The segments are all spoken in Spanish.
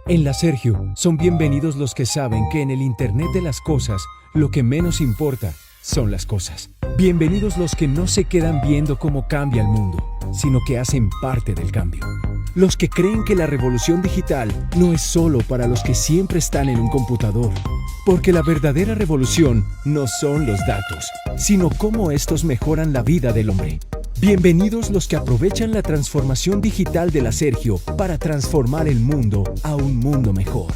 En la Sergio, son bienvenidos los que saben que en el Internet de las cosas, lo que menos importa son las cosas. Bienvenidos los que no se quedan viendo cómo cambia el mundo, sino que hacen parte del cambio. Los que creen que la revolución digital no es solo para los que siempre están en un computador, porque la verdadera revolución no son los datos, sino cómo estos mejoran la vida del hombre. Bienvenidos los que aprovechan la transformación digital de la Sergio para transformar el mundo a un mundo mejor.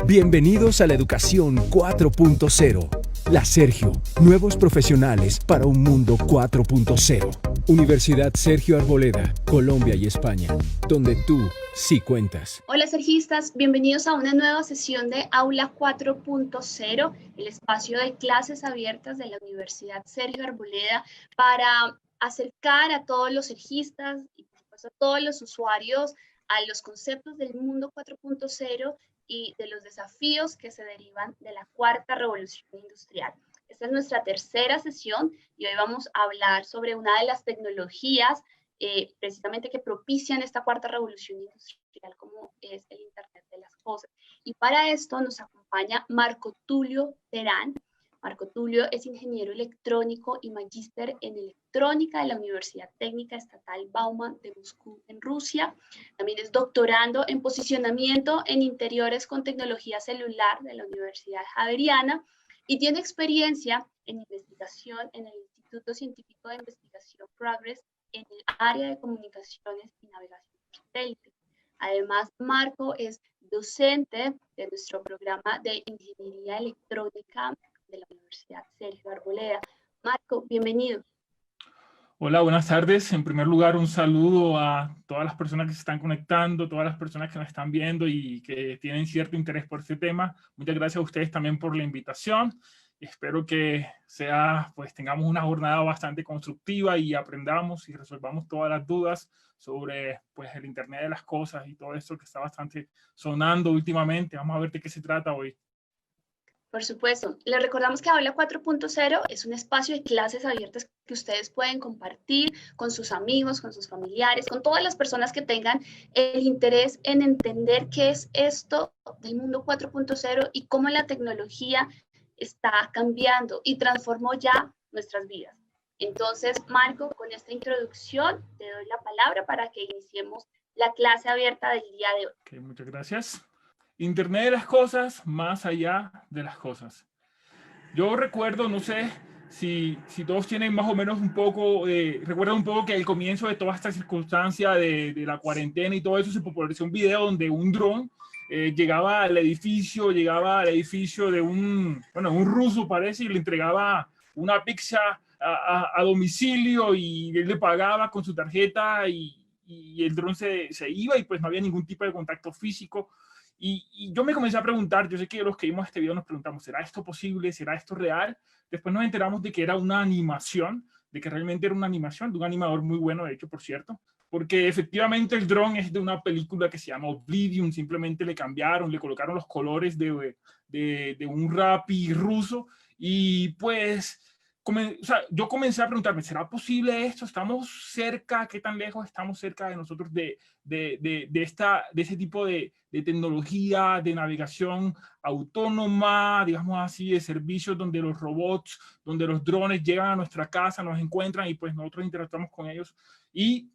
Bienvenidos a la educación 4.0. La Sergio, nuevos profesionales para un mundo 4.0. Universidad Sergio Arboleda, Colombia y España, donde tú sí cuentas. Hola sergistas, bienvenidos a una nueva sesión de Aula 4.0, el espacio de clases abiertas de la Universidad Sergio Arboleda para acercar a todos los sergistas y por supuesto a todos los usuarios a los conceptos del mundo 4.0 y de los desafíos que se derivan de la cuarta revolución industrial. Esta es nuestra tercera sesión y hoy vamos a hablar sobre una de las tecnologías precisamente que propician esta cuarta revolución industrial, como es el Internet de las Cosas. Y para esto nos acompaña Marco Tulio Terán. Marco Tulio es ingeniero electrónico y magíster en electrónica de la Universidad Técnica Estatal Bauman de Moscú, en Rusia. También es doctorando en posicionamiento en interiores con tecnología celular de la Universidad Javeriana y tiene experiencia en investigación en el Instituto Científico de Investigación Progress en el área de comunicaciones y navegación por satélite. Además, Marco es docente de nuestro programa de Ingeniería Electrónica de la Universidad Sergio Arboleda. Marco, bienvenido. Hola, buenas tardes. En primer lugar, un saludo a todas las personas que se están conectando, todas las personas que nos están viendo y que tienen cierto interés por este tema. Muchas gracias a ustedes también por la invitación. Espero que pues tengamos una jornada bastante constructiva y aprendamos y resolvamos todas las dudas sobre pues, el Internet de las cosas y todo esto que está bastante sonando últimamente. Vamos a ver de qué se trata hoy. Por supuesto. Les recordamos que Aula 4.0 es un espacio de clases abiertas que ustedes pueden compartir con sus amigos, con sus familiares, con todas las personas que tengan el interés en entender qué es esto del mundo 4.0 y cómo la tecnología está cambiando y transformó ya nuestras vidas. Entonces, Marco, con esta introducción te doy la palabra para que iniciemos la clase abierta del día de hoy. Okay, muchas gracias. Internet de las cosas, más allá de las cosas. Yo recuerdo, no sé si todos tienen más o menos un poco, recuerdan un poco que al comienzo de toda esta circunstancia de la cuarentena y todo eso se popularizó un video donde un dron llegaba al edificio de un ruso parece, y le entregaba una pizza a domicilio y él le pagaba con su tarjeta y el dron se iba y pues no había ningún tipo de contacto físico. Y yo me comencé a preguntar, yo sé que los que vimos este video nos preguntamos, ¿será esto posible? ¿Será esto real? Después nos enteramos de que era una animación, de que realmente era una animación, de un animador muy bueno, de hecho, por cierto, porque efectivamente el dron es de una película que se llama Oblivion, simplemente le cambiaron, le colocaron los colores de un Rappi ruso y pues... yo comencé a preguntarme, ¿será posible esto? ¿Estamos cerca? ¿Qué tan lejos estamos cerca de nosotros de ese tipo de tecnología, de navegación autónoma, digamos así, de servicios donde los robots, donde los drones llegan a nuestra casa, nos encuentran y pues nosotros interactuamos con ellos? Y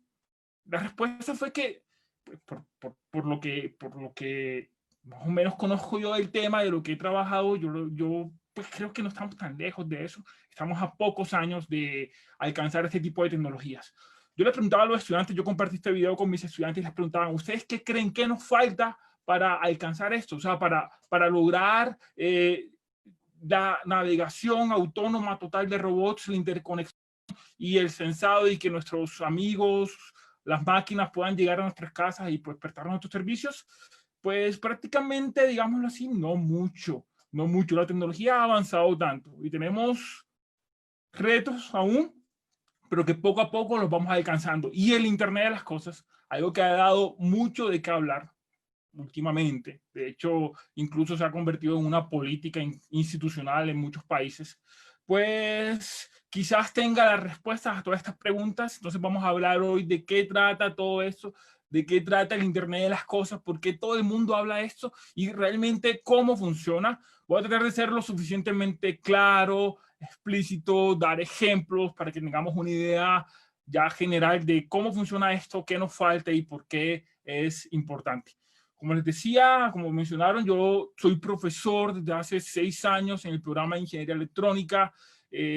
la respuesta fue que, pues, por lo que más o menos conozco yo del tema, de lo que he trabajado, yo pues creo que no estamos tan lejos de eso. Estamos a pocos años de alcanzar este tipo de tecnologías. Yo les preguntaba a los estudiantes, yo compartí este video con mis estudiantes y les preguntaba, ¿ustedes qué creen que nos falta para alcanzar esto? O sea, para lograr la navegación autónoma total de robots, la interconexión y el sensado y que nuestros amigos, las máquinas puedan llegar a nuestras casas y pues prestar nuestros servicios. Pues prácticamente, digámoslo así, no mucho. La tecnología ha avanzado tanto y tenemos retos aún, pero que poco a poco los vamos alcanzando. Y el Internet de las cosas, algo que ha dado mucho de qué hablar últimamente. De hecho, incluso se ha convertido en una política institucional en muchos países. Pues quizás tenga las respuestas a todas estas preguntas. Entonces vamos a hablar hoy de qué trata todo esto de qué trata el Internet de las cosas, por qué todo el mundo habla de esto y realmente cómo funciona. Voy a tratar de ser lo suficientemente claro, explícito, dar ejemplos para que tengamos una idea ya general de cómo funciona esto, qué nos falta y por qué es importante. Como les decía, como mencionaron, yo soy profesor desde hace 6 años en el programa de Ingeniería Electrónica.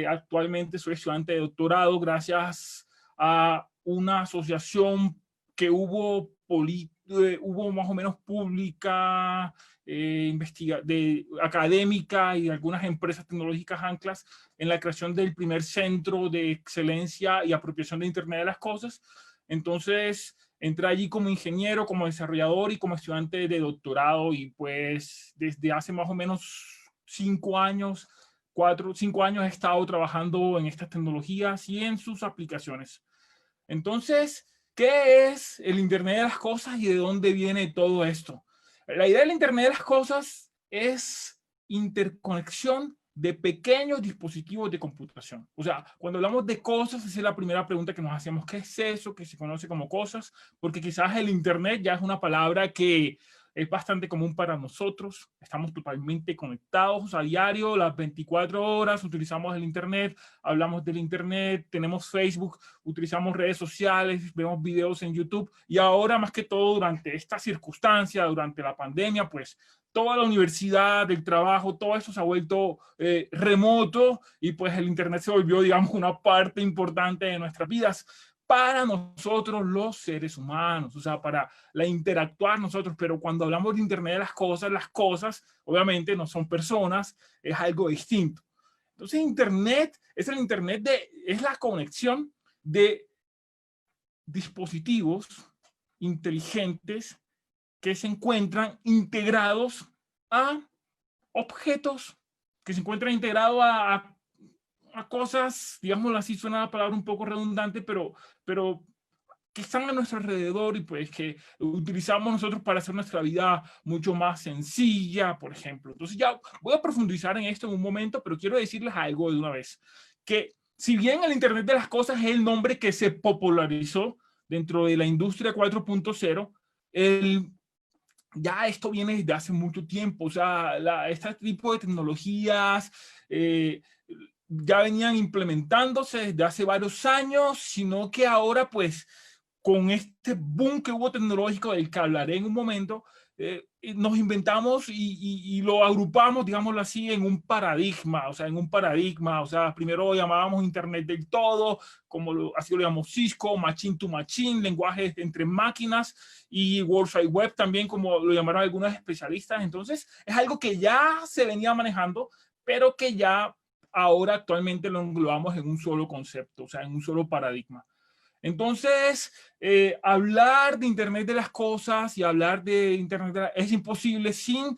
Actualmente soy estudiante de doctorado gracias a una asociación que hubo más o menos pública, académica y algunas empresas tecnológicas anclas en la creación del primer centro de excelencia y apropiación de Internet de las cosas. Entonces, entré allí como ingeniero, como desarrollador y como estudiante de doctorado y pues desde hace más o menos 5 años, 4 o 5 años he estado trabajando en estas tecnologías y en sus aplicaciones. Entonces, ¿qué es el Internet de las cosas y de dónde viene todo esto? La idea del Internet de las cosas es interconexión de pequeños dispositivos de computación. O sea, cuando hablamos de cosas, esa es la primera pregunta que nos hacemos. ¿Qué es eso que se conoce como cosas? Porque quizás el Internet ya es una palabra que es bastante común para nosotros. Estamos totalmente conectados a diario, las 24 horas, utilizamos el Internet, hablamos del Internet, tenemos Facebook, utilizamos redes sociales, vemos videos en YouTube y ahora más que todo durante esta circunstancia, durante la pandemia, pues toda la universidad, el trabajo, todo eso se ha vuelto remoto y pues el Internet se volvió, digamos, una parte importante de nuestras vidas para nosotros los seres humanos, o sea, para la interactuar nosotros, pero cuando hablamos de Internet de las cosas obviamente no son personas, es algo distinto. Entonces Internet es el Internet es la conexión de dispositivos inteligentes que se encuentran integrados a objetos, que se encuentran integrados a cosas, digámoslo así, suena la palabra un poco redundante, pero que están a nuestro alrededor y pues que utilizamos nosotros para hacer nuestra vida mucho más sencilla, por ejemplo. Entonces ya voy a profundizar en esto en un momento, pero quiero decirles algo de una vez, que si bien el Internet de las cosas es el nombre que se popularizó dentro de la industria 4.0, ya esto viene desde hace mucho tiempo, o sea, este tipo de tecnologías ya venían implementándose desde hace varios años, sino que ahora pues con este boom que hubo tecnológico del que hablaré en un momento, nos inventamos y lo agrupamos, digámoslo así, en un paradigma, o sea, primero lo llamábamos Internet del todo, así lo llamamos Cisco, Machine to Machine, lenguaje entre máquinas, y World Wide Web también, como lo llamaron algunos especialistas. Entonces, es algo que ya se venía manejando, pero que ya ahora actualmente lo englobamos en un solo concepto, o sea, en un solo paradigma. Entonces, hablar de Internet de las cosas y hablar de Internet es imposible sin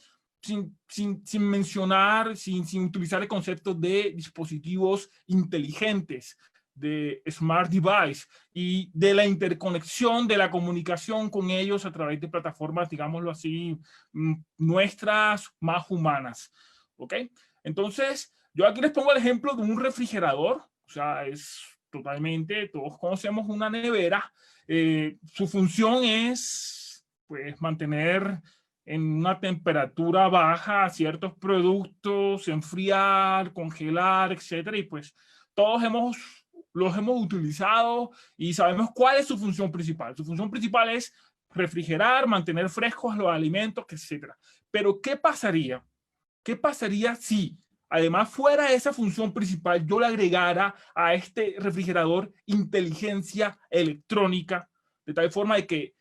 mencionar, sin utilizar el concepto de dispositivos inteligentes, de smart device y de la interconexión, de la comunicación con ellos a través de plataformas, digámoslo así, nuestras más humanas. ¿Ok? Entonces, yo aquí les pongo el ejemplo de un refrigerador, o sea, todos conocemos una nevera. Su función es pues mantener en una temperatura baja ciertos productos, enfriar, congelar, etcétera, y pues todos los hemos utilizado y sabemos cuál es su función principal. Su función principal es refrigerar, mantener frescos los alimentos, etcétera. Pero ¿qué pasaría? ¿Qué pasaría si además fuera esa función principal yo le agregara a este refrigerador inteligencia electrónica, de tal forma de que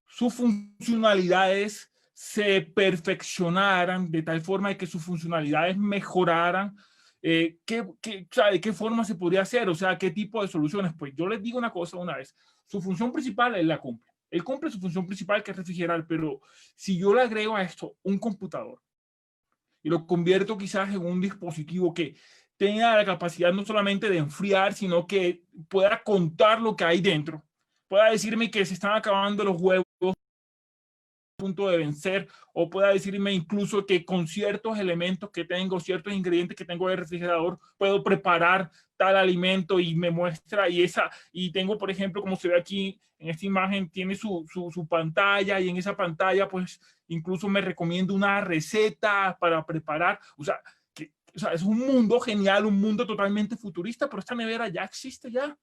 sus funcionalidades se perfeccionaran, de tal forma de que sus funcionalidades mejoraran? ¿De qué forma se podría hacer? O sea, ¿qué tipo de soluciones? Pues yo les digo una cosa una vez. Su función principal él la cumple. Él cumple su función principal, que es refrigerar, pero si yo le agrego a esto un computador y lo convierto quizás en un dispositivo que tenga la capacidad no solamente de enfriar, sino que pueda contar lo que hay dentro, pueda decirme que se están acabando los huevos punto de vencer, o pueda decirme incluso que con ciertos elementos que tengo, ciertos ingredientes que tengo en el refrigerador, puedo preparar tal alimento y me muestra, y tengo, por ejemplo, como se ve aquí en esta imagen, tiene su pantalla, y en esa pantalla pues incluso me recomienda una receta para preparar. O sea, es un mundo genial, un mundo totalmente futurista, pero esta nevera ya existe ya.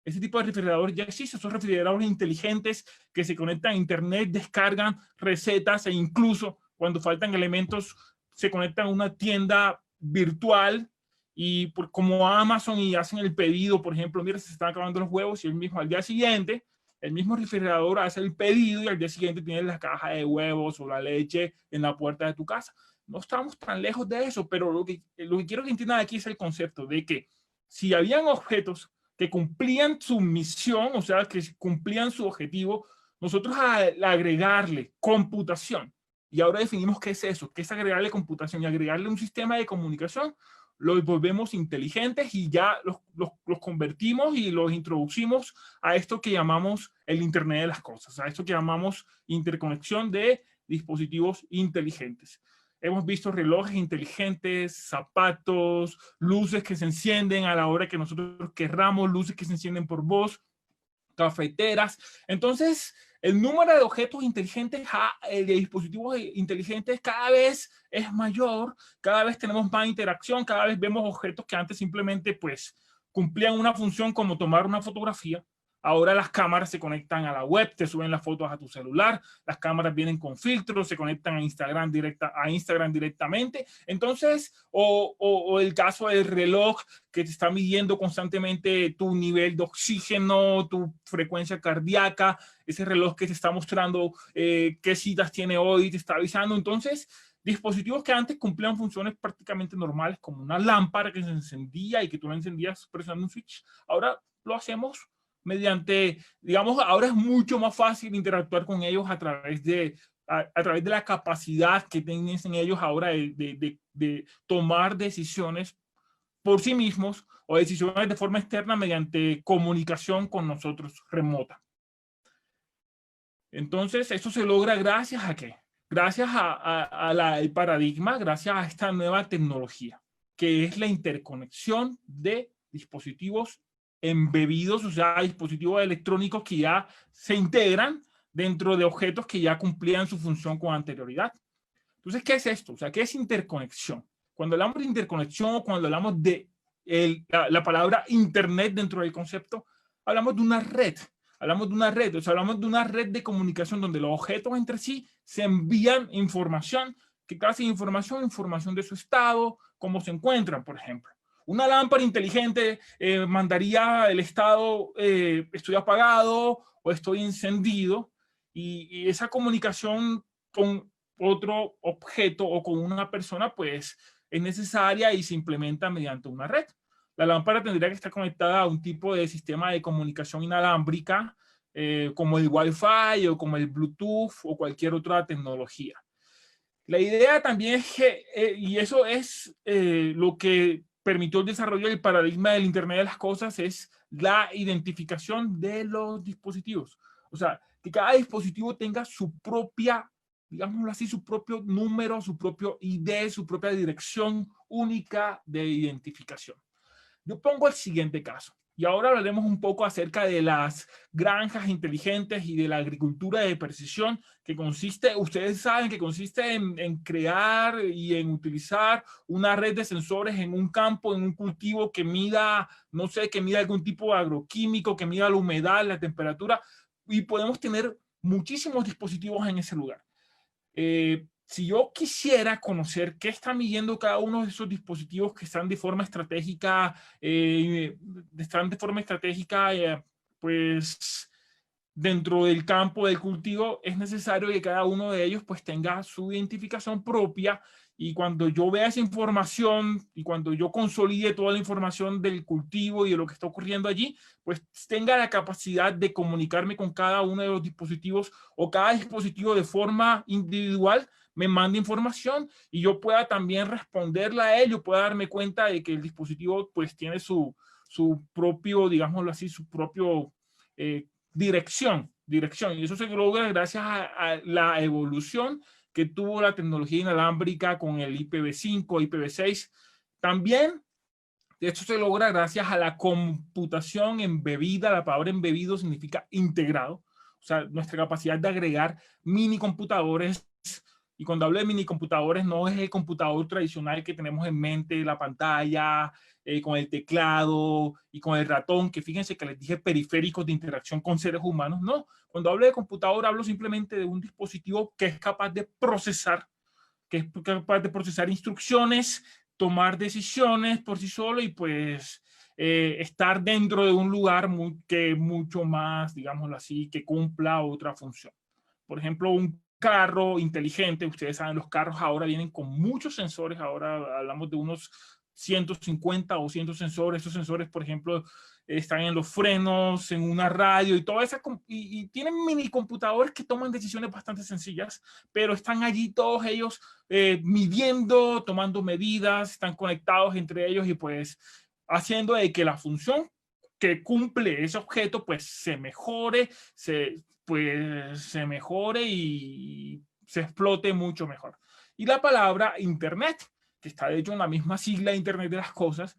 Ese tipo de refrigeradores ya existe, son refrigeradores inteligentes que se conectan a internet, descargan recetas e incluso cuando faltan elementos se conectan a una tienda virtual y como Amazon y hacen el pedido, por ejemplo, mira, se están acabando los huevos y el mismo al día siguiente, el mismo refrigerador hace el pedido y al día siguiente tienes la caja de huevos o la leche en la puerta de tu casa. No estamos tan lejos de eso, pero lo que quiero que entiendan aquí es el concepto de que si habían objetos que cumplían su misión, o sea, que cumplían su objetivo, nosotros al agregarle computación, y ahora definimos qué es eso, qué es agregarle computación y agregarle un sistema de comunicación, los volvemos inteligentes y ya los convertimos y los introducimos a esto que llamamos el Internet de las Cosas, a esto que llamamos interconexión de dispositivos inteligentes. Hemos visto relojes inteligentes, zapatos, luces que se encienden a la hora que nosotros querramos, luces que se encienden por voz, cafeteras. Entonces, el número de objetos inteligentes, de dispositivos inteligentes cada vez es mayor, cada vez tenemos más interacción, cada vez vemos objetos que antes simplemente pues cumplían una función como tomar una fotografía. Ahora las cámaras se conectan a la web, te suben las fotos a tu celular, las cámaras vienen con filtros, se conectan a Instagram directamente. Entonces, o el caso del reloj que te está midiendo constantemente tu nivel de oxígeno, tu frecuencia cardíaca, ese reloj que te está mostrando qué citas tiene hoy, te está avisando. Entonces, dispositivos que antes cumplían funciones prácticamente normales, como una lámpara que se encendía y que tú la encendías presionando un switch, ahora lo hacemos mediante, digamos, ahora es mucho más fácil interactuar con ellos a través de la capacidad que tienen ellos ahora de tomar decisiones por sí mismos o decisiones de forma externa mediante comunicación con nosotros remota. Entonces, esto se logra gracias a ¿qué? Gracias al paradigma, gracias a esta nueva tecnología, que es la interconexión de dispositivos embebidos, o sea, dispositivos electrónicos que ya se integran dentro de objetos que ya cumplían su función con anterioridad. Entonces, ¿qué es esto? O sea, ¿qué es interconexión? Cuando hablamos de interconexión o cuando hablamos de la palabra Internet dentro del concepto, hablamos de una red. Hablamos de una red, o sea, hablamos de una red de comunicación donde los objetos entre sí se envían información. ¿Qué clase de información? Información de su estado, cómo se encuentran, por ejemplo. Una lámpara inteligente mandaría el estado, estoy apagado o estoy encendido, y esa comunicación con otro objeto o con una persona, pues es necesaria y se implementa mediante una red. La lámpara tendría que estar conectada a un tipo de sistema de comunicación inalámbrica, como el Wi-Fi o como el Bluetooth o cualquier otra tecnología. La idea también es que, y eso es lo que permitió el desarrollo del paradigma del Internet de las Cosas, es la identificación de los dispositivos. O sea, que cada dispositivo tenga su propia, digámoslo así, su propio número, su propio ID, su propia dirección única de identificación. Yo pongo el siguiente caso. Y ahora hablaremos un poco acerca de las granjas inteligentes y de la agricultura de precisión, que consiste, ustedes saben que consiste en crear y en utilizar una red de sensores en un campo, en un cultivo que mida, no sé, que mida algún tipo de agroquímico, que mida la humedad, la temperatura, y podemos tener muchísimos dispositivos en ese lugar. Si yo quisiera conocer qué está midiendo cada uno de esos dispositivos que están de forma estratégica, pues dentro del campo del cultivo, es necesario que cada uno de ellos pues tenga su identificación propia, y cuando yo vea esa información y cuando yo consolide toda la información del cultivo y de lo que está ocurriendo allí, pues tenga la capacidad de comunicarme con cada uno de los dispositivos, o cada dispositivo de forma individual me manda información y yo pueda también responderla a él, yo pueda darme cuenta de que el dispositivo pues tiene su propio, digámoslo así, su propio dirección dirección. Y eso se logra gracias a la evolución que tuvo la tecnología inalámbrica con el IPv5, IPv6. También esto se logra gracias a la computación embebida. La palabra embebido significa integrado. O sea, nuestra capacidad de agregar mini computadores. Y cuando hablo de mini computadores, no es el computador tradicional que tenemos en mente, la pantalla, con el teclado y con el ratón, que fíjense que les dije periféricos de interacción con seres humanos. No, cuando hablo de computador, hablo simplemente de un dispositivo que es capaz de procesar, instrucciones, tomar decisiones por sí solo y pues estar dentro de un lugar que mucho más, digámoslo así, que cumpla otra función. Por ejemplo, un carro inteligente, ustedes saben, los carros ahora vienen con muchos sensores, ahora hablamos de unos 150 o 200 sensores. Esos sensores, por ejemplo, están en los frenos, en una radio y todo eso, y tienen mini computadores que toman decisiones bastante sencillas, pero están allí todos ellos midiendo, tomando medidas, están conectados entre ellos y pues haciendo de que la función que cumple ese objeto pues se mejore, se mejore y se explote mucho mejor. Y la palabra Internet, que está de hecho en la misma sigla de Internet de las cosas,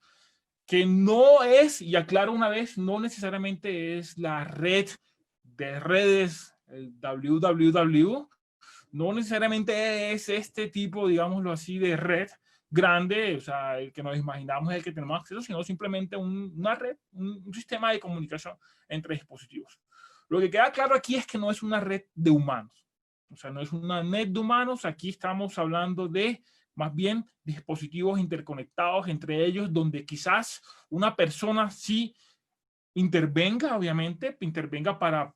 que no es, y aclaro una vez, no necesariamente es la red de redes, el www, no necesariamente es este tipo, digámoslo así, de red grande, o sea, el que nos imaginamos es el que tenemos acceso, sino simplemente una red, un sistema de comunicación entre dispositivos. Lo que queda claro aquí es que no es una red de humanos, o sea, no es una net de humanos. Aquí estamos hablando de más bien dispositivos interconectados entre ellos, donde quizás una persona sí intervenga, obviamente, intervenga para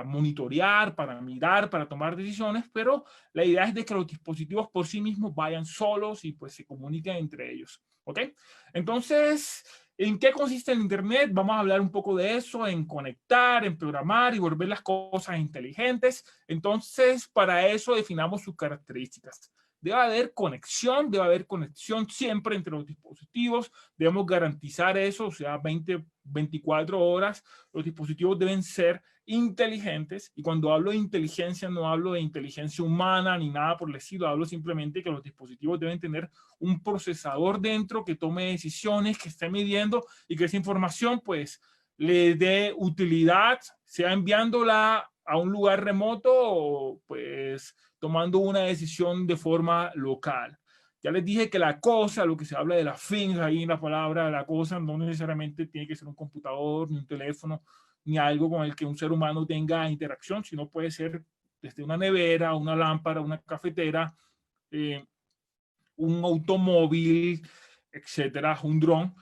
monitorear, para mirar, para tomar decisiones, pero la idea es de que los dispositivos por sí mismos vayan solos y pues se comuniquen entre ellos, ¿ok? Entonces, ¿en qué consiste el Internet? Vamos a hablar un poco de eso, en conectar, en programar y volver las cosas inteligentes. Entonces, para eso definamos sus características. Debe haber conexión siempre entre los dispositivos. Debemos garantizar eso, o sea, 24 horas. Los dispositivos deben ser inteligentes. Y cuando hablo de inteligencia, no hablo de inteligencia humana ni nada por el estilo. Hablo simplemente que los dispositivos deben tener un procesador dentro que tome decisiones, que esté midiendo y que esa información, pues, le dé utilidad, sea enviándola a un lugar remoto o, pues, tomando una decisión de forma local. Ya les dije que la cosa, lo que se habla de la thing, ahí en la palabra, la cosa, no necesariamente tiene que ser un computador, ni un teléfono, ni algo con el que un ser humano tenga interacción, sino puede ser desde una nevera, una lámpara, una cafetera, un automóvil, etcétera, un dron.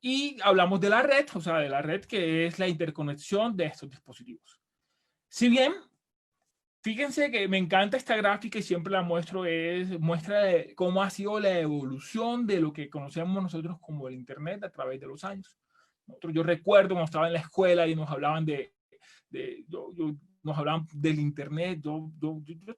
Y hablamos de la red, o sea, de la red que es la interconexión de estos dispositivos. Si bien, fíjense que me encanta esta gráfica y siempre la muestro, muestra de cómo ha sido la evolución de lo que conocemos nosotros como el Internet a través de los años. Yo recuerdo cuando estaba en la escuela y nos hablaban nos hablaban del Internet. Yo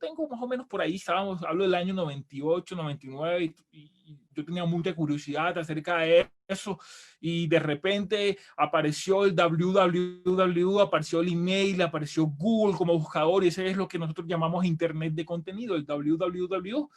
tengo más o menos por ahí, hablo del año 98, 99, y yo tenía mucha curiosidad acerca de eso, y de repente apareció el www, apareció el email, apareció Google como buscador, y ese es lo que nosotros llamamos Internet de contenido, el www.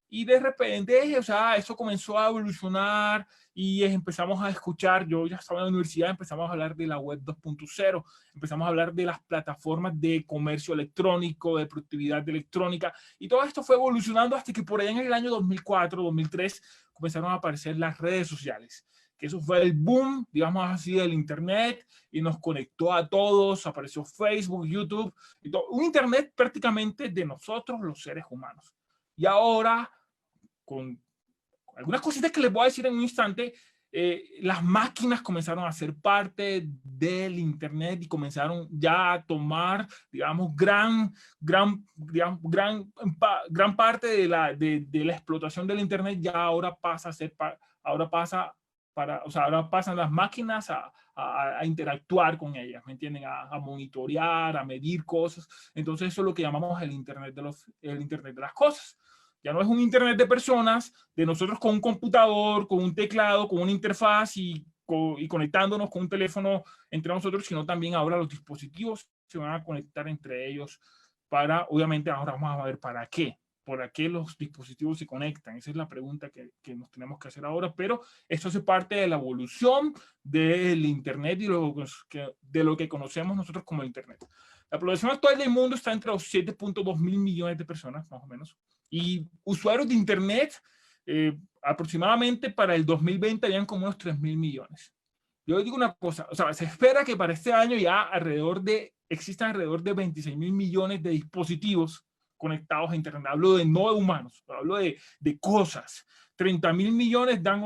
Y de repente, o sea, eso comenzó a evolucionar y empezamos a escuchar. Yo ya estaba en la universidad, empezamos a hablar de la web 2.0, empezamos a hablar de las plataformas de comercio electrónico, de productividad electrónica, y todo esto fue evolucionando hasta que por ahí en el año 2004, 2003 comenzaron a aparecer las redes sociales, que eso fue el boom, digamos así, del Internet, y nos conectó a todos. Apareció Facebook, YouTube, y todo. Un Internet prácticamente de nosotros los seres humanos. Y ahora, con algunas cositas que les voy a decir en un instante, las máquinas comenzaron a ser parte del Internet y comenzaron ya a tomar, digamos, gran parte de la explotación del Internet. Ya ahora pasa a ser, ahora pasan las máquinas a interactuar con ellas, ¿me entienden? A monitorear, a medir cosas. Entonces eso es lo que llamamos el Internet de las cosas. Ya no es un Internet de personas, de nosotros con un computador, con un teclado, con una interfaz y conectándonos con un teléfono entre nosotros, sino también ahora los dispositivos se van a conectar entre ellos para, obviamente, ahora vamos a ver para qué. ¿Por qué los dispositivos se conectan? Esa es la pregunta que nos tenemos que hacer ahora, pero esto hace parte de la evolución del Internet y de lo que conocemos nosotros como el Internet. La población actual del mundo está entre los 7.2 mil millones de personas, más o menos, y usuarios de Internet, aproximadamente para el 2020 habían como unos 3 mil millones. Yo digo una cosa, o sea, se espera que para este año ya existan alrededor de 26 mil millones de dispositivos conectados a Internet. Hablo de no de humanos, hablo de cosas. 30 mil millones dan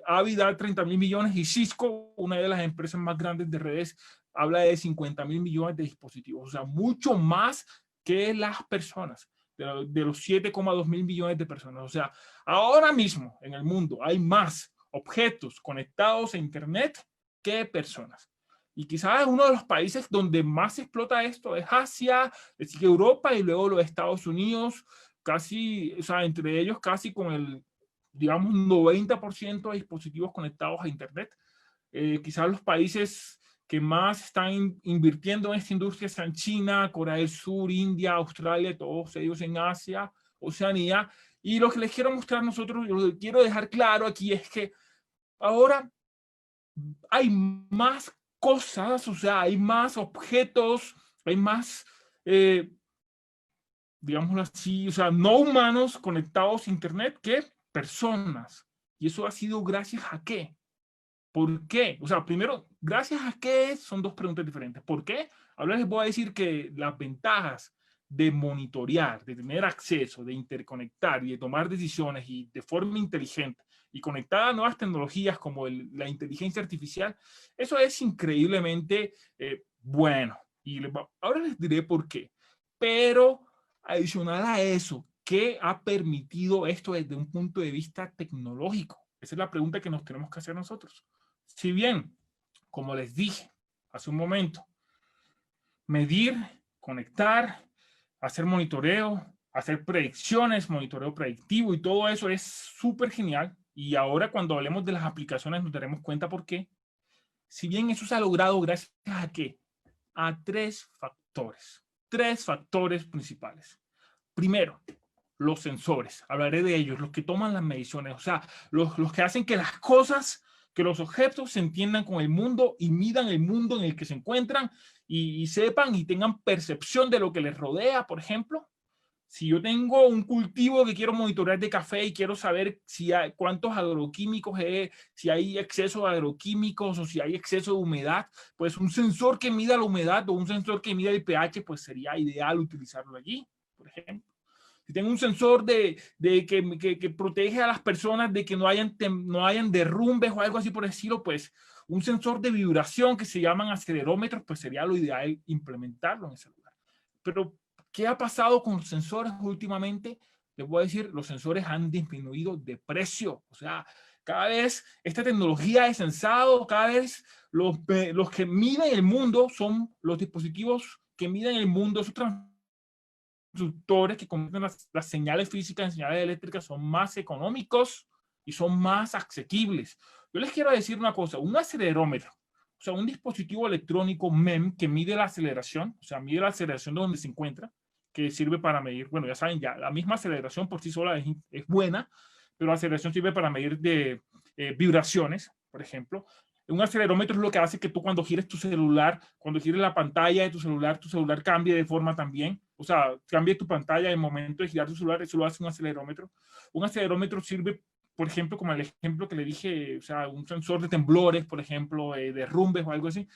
Avi da 30 mil millones y Cisco, una de las empresas más grandes de redes, habla de 50 mil millones de dispositivos. O sea, mucho más que las personas, de los 7,2 mil millones de personas. O sea, ahora mismo en el mundo hay más objetos conectados a Internet que personas. Y quizás uno de los países donde más se explota esto es Asia, es Europa y luego los Estados Unidos, casi, o sea, entre ellos casi con el, digamos, 90% de dispositivos conectados a Internet. Quizás los países que más están invirtiendo en esta industria están China, Corea del Sur, India, Australia, todos ellos en Asia, Oceanía. Y lo que les quiero mostrar nosotros, lo que quiero dejar claro aquí es que ahora hay más cosas, o sea, hay más objetos, hay más, digámoslo así, o sea, no humanos conectados a Internet que personas. Y eso ha sido gracias a qué. ¿Por qué? O sea, primero, gracias a qué son dos preguntas diferentes. ¿Por qué? Ahora les voy a decir que las ventajas de monitorear, de tener acceso, de interconectar y de tomar decisiones y de forma inteligente y conectada a nuevas tecnologías como la inteligencia artificial, eso es increíblemente bueno. Y ahora les diré por qué. Pero adicional a eso, ¿qué ha permitido esto desde un punto de vista tecnológico? Esa es la pregunta que nos tenemos que hacer nosotros. Si bien, como les dije hace un momento, medir, conectar, hacer monitoreo, hacer predicciones, monitoreo predictivo y todo eso es súper genial. Y ahora cuando hablemos de las aplicaciones nos daremos cuenta por qué. Si bien eso se ha logrado gracias a qué? A tres factores principales. Primero, los sensores. Hablaré de ellos, los que toman las mediciones, o sea, los que hacen que las cosas, que los objetos se entiendan con el mundo y midan el mundo en el que se encuentran y sepan y tengan percepción de lo que les rodea. Por ejemplo, si yo tengo un cultivo que quiero monitorear de café y quiero saber si hay, cuántos agroquímicos hay, si hay exceso de agroquímicos o si hay exceso de humedad, pues un sensor que mida la humedad o un sensor que mida el pH, pues sería ideal utilizarlo allí, por ejemplo. Si tengo un sensor que protege a las personas de que no hayan derrumbes o algo así por el estilo, pues un sensor de vibración que se llaman acelerómetros, pues sería lo ideal implementarlo en ese lugar. Pero, ¿qué ha pasado con los sensores últimamente? Les voy a decir, los sensores han disminuido de precio. O sea, cada vez esta tecnología de sensado, cada vez los que miden el mundo son los dispositivos que miden el mundo, esos transductores que convierten las señales físicas en señales eléctricas son más económicos y son más asequibles. Yo les quiero decir una cosa, un acelerómetro, o sea, un dispositivo electrónico MEM que mide la aceleración, o sea, mide la aceleración de donde se encuentra, que sirve para medir, bueno, ya saben, ya la misma aceleración por sí sola es buena, pero la aceleración sirve para medir de vibraciones, por ejemplo. Un acelerómetro es lo que hace que tú cuando gires tu celular, cuando gires la pantalla de tu celular cambie de forma también. O sea, cambie tu pantalla en el momento de girar tu celular, eso lo hace un acelerómetro. Un acelerómetro sirve, por ejemplo, como el ejemplo que le dije, o sea, un sensor de temblores, por ejemplo, derrumbes o algo así.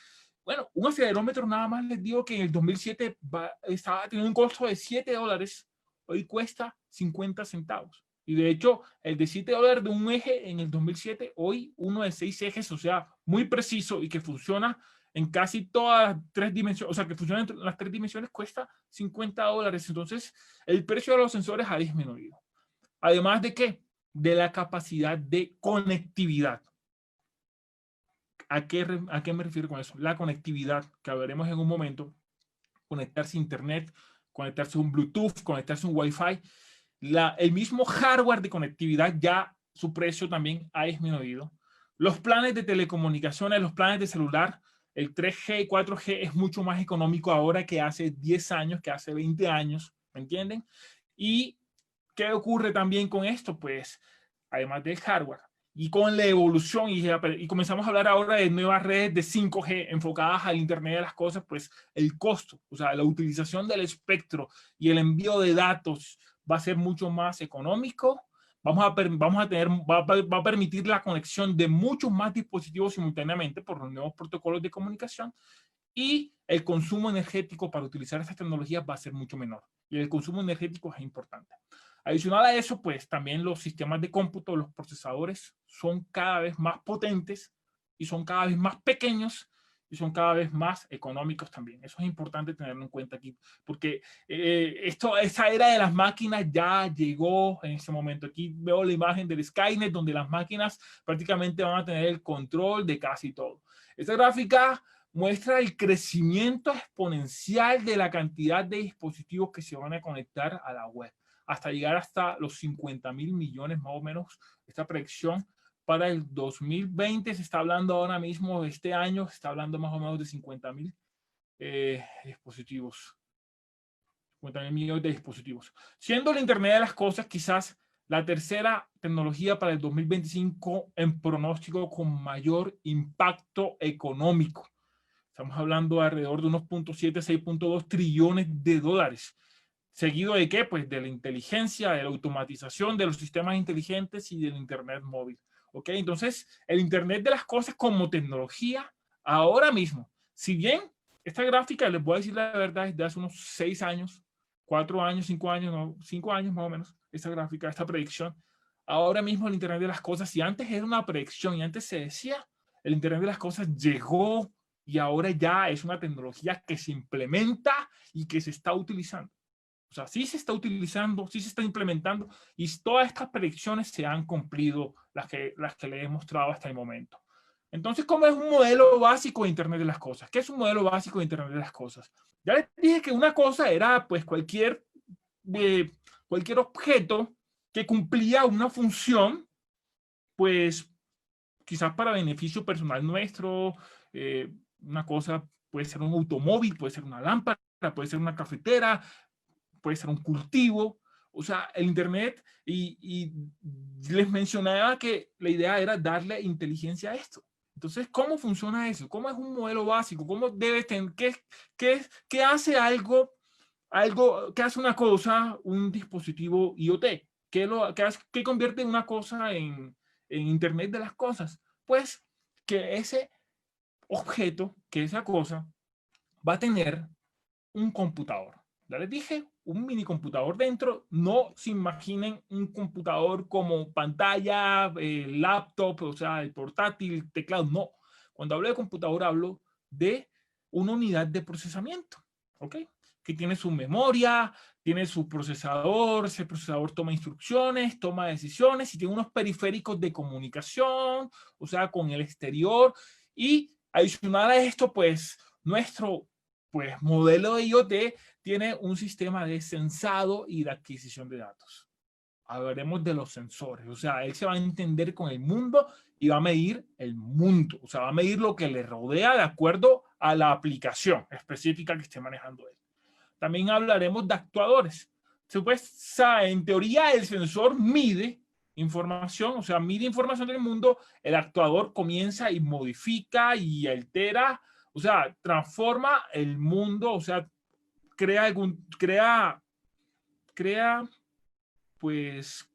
Bueno, un acelerómetro nada más les digo que en el 2007 estaba teniendo un costo de $7, hoy cuesta 50 centavos. Y de hecho, el de $7 de un eje en el 2007, hoy uno de 6 ejes, o sea, muy preciso y que funciona en casi todas las 3 dimensiones, o sea, que funciona en las 3 dimensiones, cuesta $50. Entonces, el precio de los sensores ha disminuido. Además de ¿qué? De la capacidad de conectividad. ¿A qué me refiero con eso? La conectividad, que veremos en un momento, conectarse a internet, conectarse a un Bluetooth, conectarse a un Wi-Fi. El mismo hardware de conectividad ya su precio también ha disminuido. Los planes de telecomunicaciones, los planes de celular, el 3G y 4G es mucho más económico ahora que hace 10 años, que hace 20 años, ¿me entienden? ¿Y qué ocurre también con esto? Pues, además del hardware, y con la evolución, y comenzamos a hablar ahora de nuevas redes de 5G enfocadas al Internet de las cosas, pues el costo, o sea, la utilización del espectro y el envío de datos va a ser mucho más económico. Va a permitir la conexión de muchos más dispositivos simultáneamente por los nuevos protocolos de comunicación, y el consumo energético para utilizar estas tecnologías va a ser mucho menor. Y el consumo energético es importante. Adicional a eso, pues también los sistemas de cómputo, los procesadores son cada vez más potentes y son cada vez más pequeños y son cada vez más económicos también. Eso es importante tenerlo en cuenta aquí, porque esa era de las máquinas ya llegó en ese momento. Aquí veo la imagen del Skynet, donde las máquinas prácticamente van a tener el control de casi todo. Esta gráfica muestra el crecimiento exponencial de la cantidad de dispositivos que se van a conectar a la web, hasta llegar hasta los 50.000 millones más o menos. Esta predicción para el 2020 se está hablando ahora mismo, este año se está hablando más o menos de 50.000 dispositivos. 50.000 millones de dispositivos. Siendo el Internet de las cosas quizás la tercera tecnología para el 2025 en pronóstico con mayor impacto económico. Estamos hablando de alrededor de unos 6.2 trillones de dólares. ¿Seguido de qué? Pues de la inteligencia, de la automatización, de los sistemas inteligentes y del Internet móvil. ¿Ok? Entonces, el Internet de las cosas como tecnología, ahora mismo, si bien esta gráfica, les voy a decir la verdad, es de hace unos 6 años, 4 años, 5 años, no, 5 años más o menos, esta gráfica, esta predicción, ahora mismo el Internet de las cosas, si antes era una predicción y antes se decía, el Internet de las cosas llegó y ahora ya es una tecnología que se implementa y que se está utilizando. O sea, sí se está utilizando, sí se está implementando, y todas estas predicciones se han cumplido, las que les he mostrado hasta el momento. Entonces, ¿cómo es un modelo básico de Internet de las cosas? ¿Qué es un modelo básico de Internet de las cosas? Ya les dije que una cosa era pues cualquier objeto que cumplía una función, pues quizás para beneficio personal nuestro. Una cosa puede ser un automóvil, puede ser una lámpara, puede ser una cafetera, puede ser un cultivo. O sea, el Internet, y les mencionaba que la idea era darle inteligencia a esto. Entonces, ¿cómo funciona eso? ¿Cómo es un modelo básico? ¿Cómo debe tener, qué hace qué hace una cosa, un dispositivo IoT? ¿Qué convierte una cosa en Internet de las cosas? Pues que ese objeto, que esa cosa, va a tener un computador. Ya les dije, un mini computador dentro. No se imaginen un computador como pantalla, laptop, o sea, el portátil, teclado. No. Cuando hablo de computador, hablo de una unidad de procesamiento, ¿ok? Que tiene su memoria, tiene su procesador, ese procesador toma instrucciones, toma decisiones y tiene unos periféricos de comunicación, o sea, con el exterior. Y adicional a esto, pues, nuestro modelo de IoT tiene un sistema de sensado y de adquisición de datos. Hablaremos de los sensores, o sea, él se va a entender con el mundo y va a medir el mundo, o sea, va a medir lo que le rodea de acuerdo a la aplicación específica que esté manejando él. También hablaremos de actuadores. Pues, en teoría, el sensor mide información, o sea, mide información del mundo, el actuador comienza y modifica y altera, o sea, transforma el mundo, o sea, crea, pues,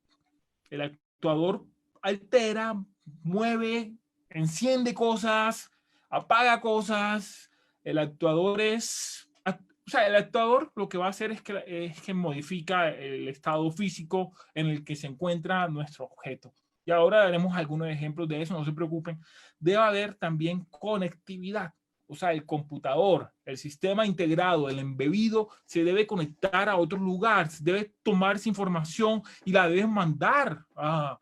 el actuador altera, mueve, enciende cosas, apaga cosas. El actuador el actuador lo que va a hacer es que modifica el estado físico en el que se encuentra nuestro objeto. Y ahora daremos algunos ejemplos de eso, no se preocupen. Debe haber también conectividad. O sea, el computador, el sistema integrado, el embebido, se debe conectar a otro lugar, debe tomar esa información y la debe mandar a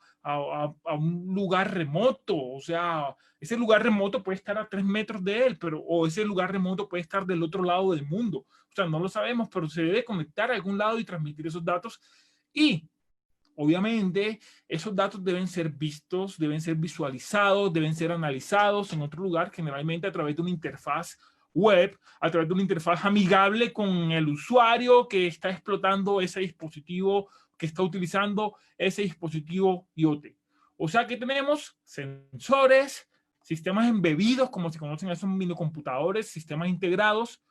un lugar remoto. O sea, ese lugar remoto puede estar a 3 metros de él, o ese lugar remoto puede estar del otro lado del mundo. O sea, no lo sabemos, pero se debe conectar a algún lado y transmitir esos datos. Y Obviamente, esos datos deben ser vistos, deben ser visualizados, deben ser analizados en otro lugar, generalmente a través de una interfaz web, a través de una interfaz amigable con el usuario que está explotando ese dispositivo, que está utilizando ese dispositivo IoT. O sea que tenemos sensores, sistemas embebidos, como se conocen esos minicomputadores, sistemas integrados,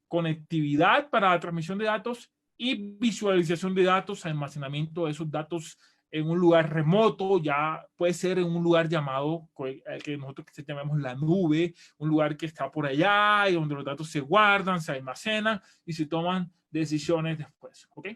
conectividad para la transmisión de datos y visualización de datos, almacenamiento de esos datos en un lugar remoto, ya puede ser en un lugar llamado, que nosotros llamamos la nube, un lugar que está por allá y donde los datos se guardan, se almacenan y se toman decisiones después, ¿ok?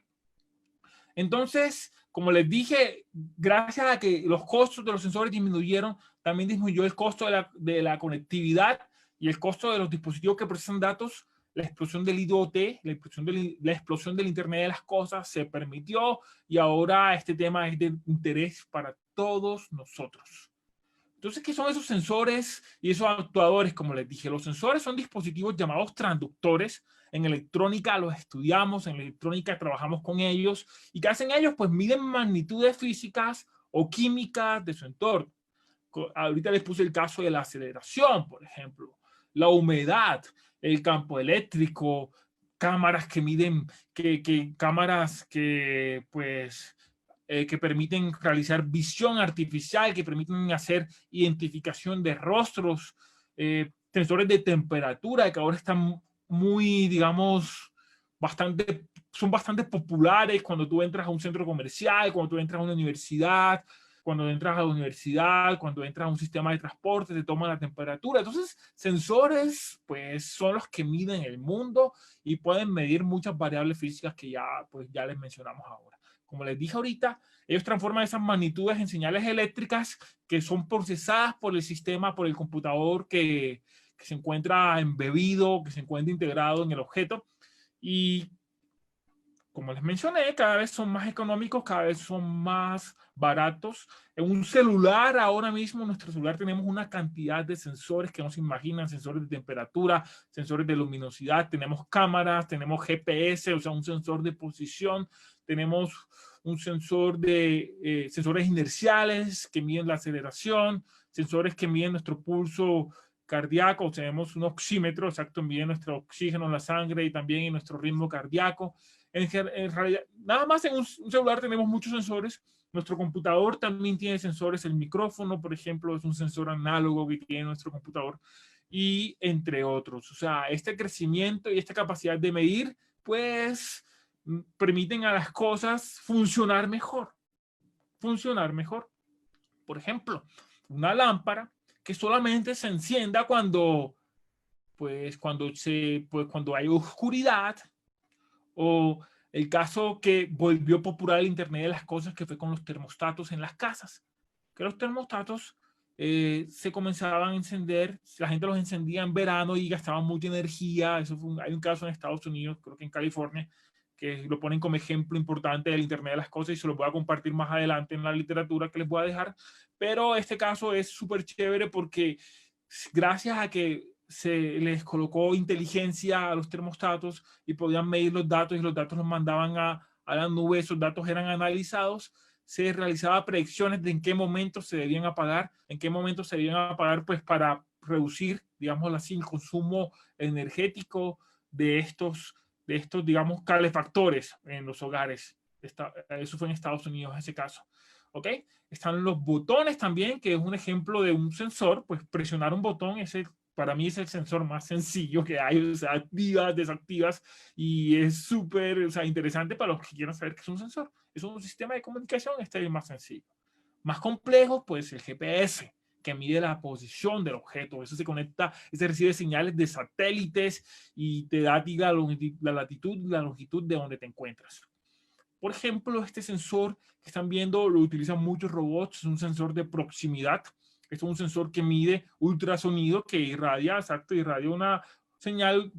Entonces, como les dije, gracias a que los costos de los sensores disminuyeron, también disminuyó el costo de la conectividad y el costo de los dispositivos que procesan datos. La explosión del IoT, la explosión del Internet de las cosas se permitió y ahora este tema es de interés para todos nosotros. Entonces, ¿qué son esos sensores y esos actuadores? Como les dije, los sensores son dispositivos llamados transductores. En electrónica los estudiamos, en electrónica trabajamos con ellos. ¿Y qué hacen ellos? Pues miden magnitudes físicas o químicas de su entorno. Ahorita les puse el caso de la aceleración, por ejemplo, la humedad, el campo eléctrico, cámaras que miden, cámaras que pues que permiten realizar visión artificial, que permiten hacer identificación de rostros, sensores de temperatura, que ahora están muy, digamos, son bastante populares cuando tú entras a un centro comercial, cuando tú entras a una universidad, cuando entras a la universidad, cuando entras a un sistema de transporte, te toman la temperatura. Entonces, sensores, pues, son los que miden el mundo y pueden medir muchas variables físicas que ya les mencionamos ahora. Como les dije ahorita, ellos transforman esas magnitudes en señales eléctricas que son procesadas por el sistema, por el computador que se encuentra embebido, que se encuentra integrado en el objeto. Y como les mencioné, cada vez son más económicos, cada vez son más baratos. En un celular, ahora mismo, en nuestro celular tenemos una cantidad de sensores que no se imaginan, sensores de temperatura, sensores de luminosidad, tenemos cámaras, tenemos GPS, o sea, un sensor de posición, tenemos un sensor de sensores inerciales que miden la aceleración, sensores que miden nuestro pulso cardíaco, tenemos un oxímetro, exacto, mide nuestro oxígeno en la sangre y también en nuestro ritmo cardíaco. En realidad, nada más en un celular tenemos muchos sensores. Nuestro computador también tiene sensores. El micrófono, por ejemplo, es un sensor análogo que tiene nuestro computador, y entre otros. O sea, este crecimiento y esta capacidad de medir, pues, permiten a las cosas funcionar mejor. Funcionar mejor. Por ejemplo, una lámpara que solamente se encienda cuando hay oscuridad, o el caso que volvió popular el Internet de las cosas, que fue con los termostatos en las casas, que los termostatos se comenzaban a encender, la gente los encendía en verano y gastaban mucha energía. Hay un caso en Estados Unidos, creo que en California, que lo ponen como ejemplo importante del Internet de las cosas, y se los voy a compartir más adelante en la literatura que les voy a dejar. Pero este caso es súper chévere porque gracias a que se les colocó inteligencia a los termostatos y podían medir los datos, y los datos los mandaban a la nube, esos datos eran analizados, se realizaba predicciones de en qué momento se debían apagar, pues para reducir, digamos así, el consumo energético de estos, digamos, calefactores en los hogares. Eso fue en Estados Unidos, ese caso. ¿Ok? Están los botones también, que es un ejemplo de un sensor. Pues presionar un botón, para mí es el sensor más sencillo que hay. O sea, activas, desactivas, y es súper, o sea, interesante para los que quieran saber qué es un sensor. Es un sistema de comunicación, este es el más sencillo. Más complejo, pues el GPS, que mide la posición del objeto. Eso se conecta, se recibe señales de satélites y te da la latitud y la longitud de donde te encuentras. Por ejemplo, este sensor que están viendo lo utilizan muchos robots, es un sensor de proximidad. Es un sensor que mide ultrasonido, que irradia una señal,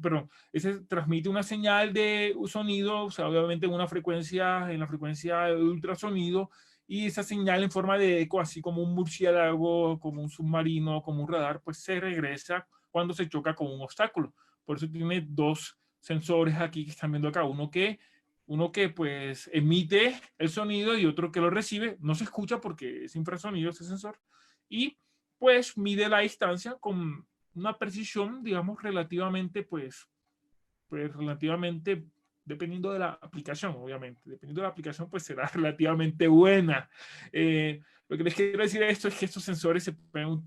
ese transmite una señal de sonido, o sea, obviamente en la frecuencia de ultrasonido, y esa señal en forma de eco, así como un murciélago, como un submarino, como un radar, pues se regresa cuando se choca con un obstáculo. Por eso tiene dos sensores aquí que están viendo acá, uno que uno que pues emite el sonido y otro que lo recibe. No se escucha porque es infrasonido ese sensor. Y pues mide la distancia con una precisión, digamos, relativamente, pues relativamente, dependiendo de la aplicación, obviamente. Dependiendo de la aplicación, pues será relativamente buena. Lo que les quiero decir esto es que estos sensores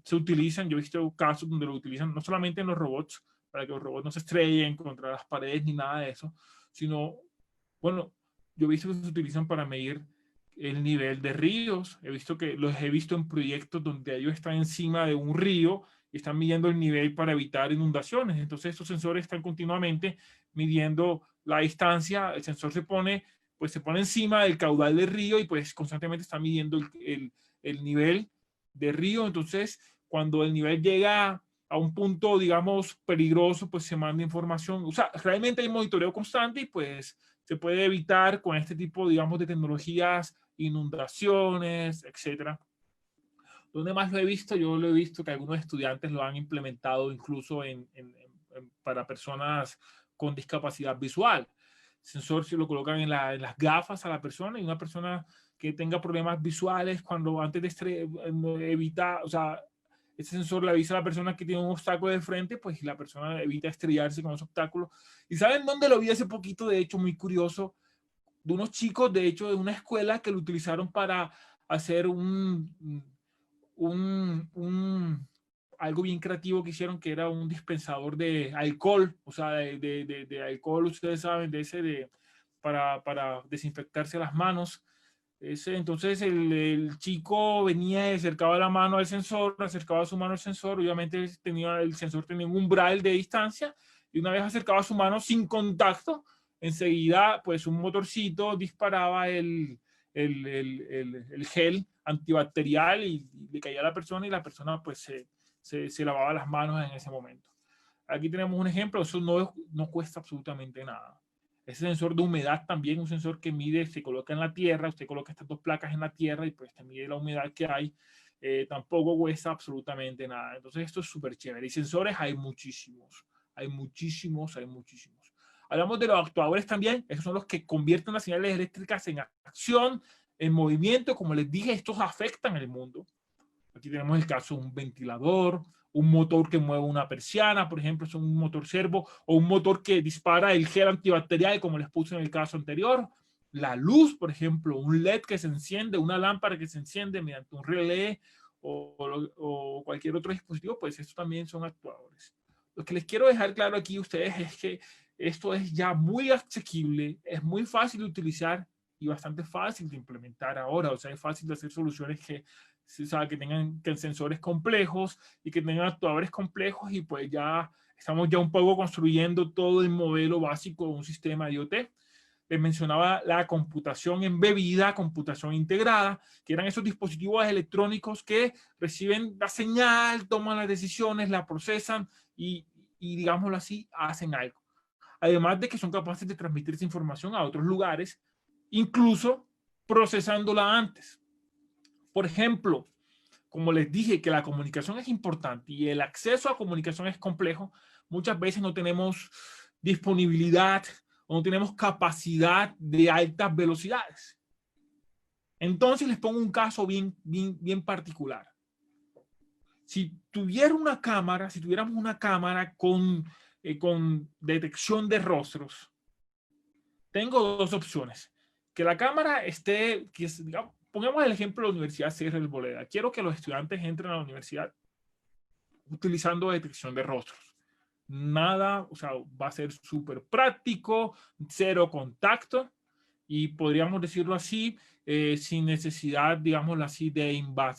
se utilizan, yo he visto casos donde lo utilizan no solamente en los robots, para que los robots no se estrellen contra las paredes ni nada de eso, sino, bueno, yo he visto que se utilizan para medir el nivel de ríos. Los he visto en proyectos donde ellos están encima de un río y están midiendo el nivel para evitar inundaciones. Entonces estos sensores están continuamente midiendo la distancia. El sensor se pone encima del caudal del río y pues constantemente está midiendo el nivel de río. Entonces cuando el nivel llega a un punto, digamos, peligroso, pues se manda información. O sea, realmente hay monitoreo constante y pues se puede evitar con este tipo, digamos, de tecnologías, inundaciones, etcétera. ¿Dónde más lo he visto? Yo lo he visto que algunos estudiantes lo han implementado incluso para personas con discapacidad visual. El sensor se lo colocan en las gafas a la persona y una persona que tenga problemas visuales cuando antes de evita, o sea, ese sensor le avisa a la persona que tiene un obstáculo de frente, pues la persona evita estrellarse con ese obstáculo. ¿Y saben dónde lo vi hace poquito? De hecho, muy curioso, de unos chicos, de hecho, de una escuela que lo utilizaron para hacer algo bien creativo que hicieron, que era un dispensador de alcohol, o sea, de alcohol, ustedes saben, para desinfectarse las manos. Entonces el chico venía y acercaba la mano al sensor, acercaba su mano al sensor, obviamente el sensor tenía un umbral de distancia y una vez acercaba su mano sin contacto, enseguida pues un motorcito disparaba el gel antibacterial y le caía a la persona y la persona pues se lavaba las manos en ese momento. Aquí tenemos un ejemplo, eso no cuesta absolutamente nada. Ese sensor de humedad también, un sensor que mide, se coloca en la tierra, usted coloca estas dos placas en la tierra y pues te mide la humedad que hay, tampoco cuesta absolutamente nada. Entonces esto es súper chévere. Y sensores hay muchísimos, hay muchísimos, hay muchísimos. Hablamos de los actuadores también, esos son los que convierten las señales eléctricas en acción, en movimiento, como les dije, estos afectan el mundo. Aquí tenemos el caso de un ventilador, un motor que mueve una persiana, por ejemplo, es un motor servo, o un motor que dispara el gel antibacterial, como les puse en el caso anterior. La luz, por ejemplo, un LED que se enciende, una lámpara que se enciende mediante un relé o cualquier otro dispositivo, pues estos también son actuadores. Lo que les quiero dejar claro aquí a ustedes es que esto es ya muy asequible, es muy fácil de utilizar y bastante fácil de implementar ahora. O sea, es fácil de hacer soluciones que tengan sensores complejos y que tengan actuadores complejos y pues ya estamos ya un poco construyendo todo el modelo básico de un sistema IoT. Les mencionaba la computación embebida, computación integrada, que eran esos dispositivos electrónicos que reciben la señal, toman las decisiones, la procesan y digámoslo así, hacen algo. Además de que son capaces de transmitir esa información a otros lugares, incluso procesándola antes. Por ejemplo, como les dije que la comunicación es importante y el acceso a comunicación es complejo, muchas veces no tenemos disponibilidad o no tenemos capacidad de altas velocidades. Entonces les pongo un caso bien particular. Si tuviéramos una cámara con detección de rostros, tengo dos opciones. Que la cámara esté, digamos, pongamos el ejemplo de la Universidad Sierra del Boleda. Quiero que los estudiantes entren a la universidad utilizando detección de rostros. Nada, o sea, va a ser súper práctico, cero contacto y podríamos decirlo así, sin necesidad, digámoslo así, o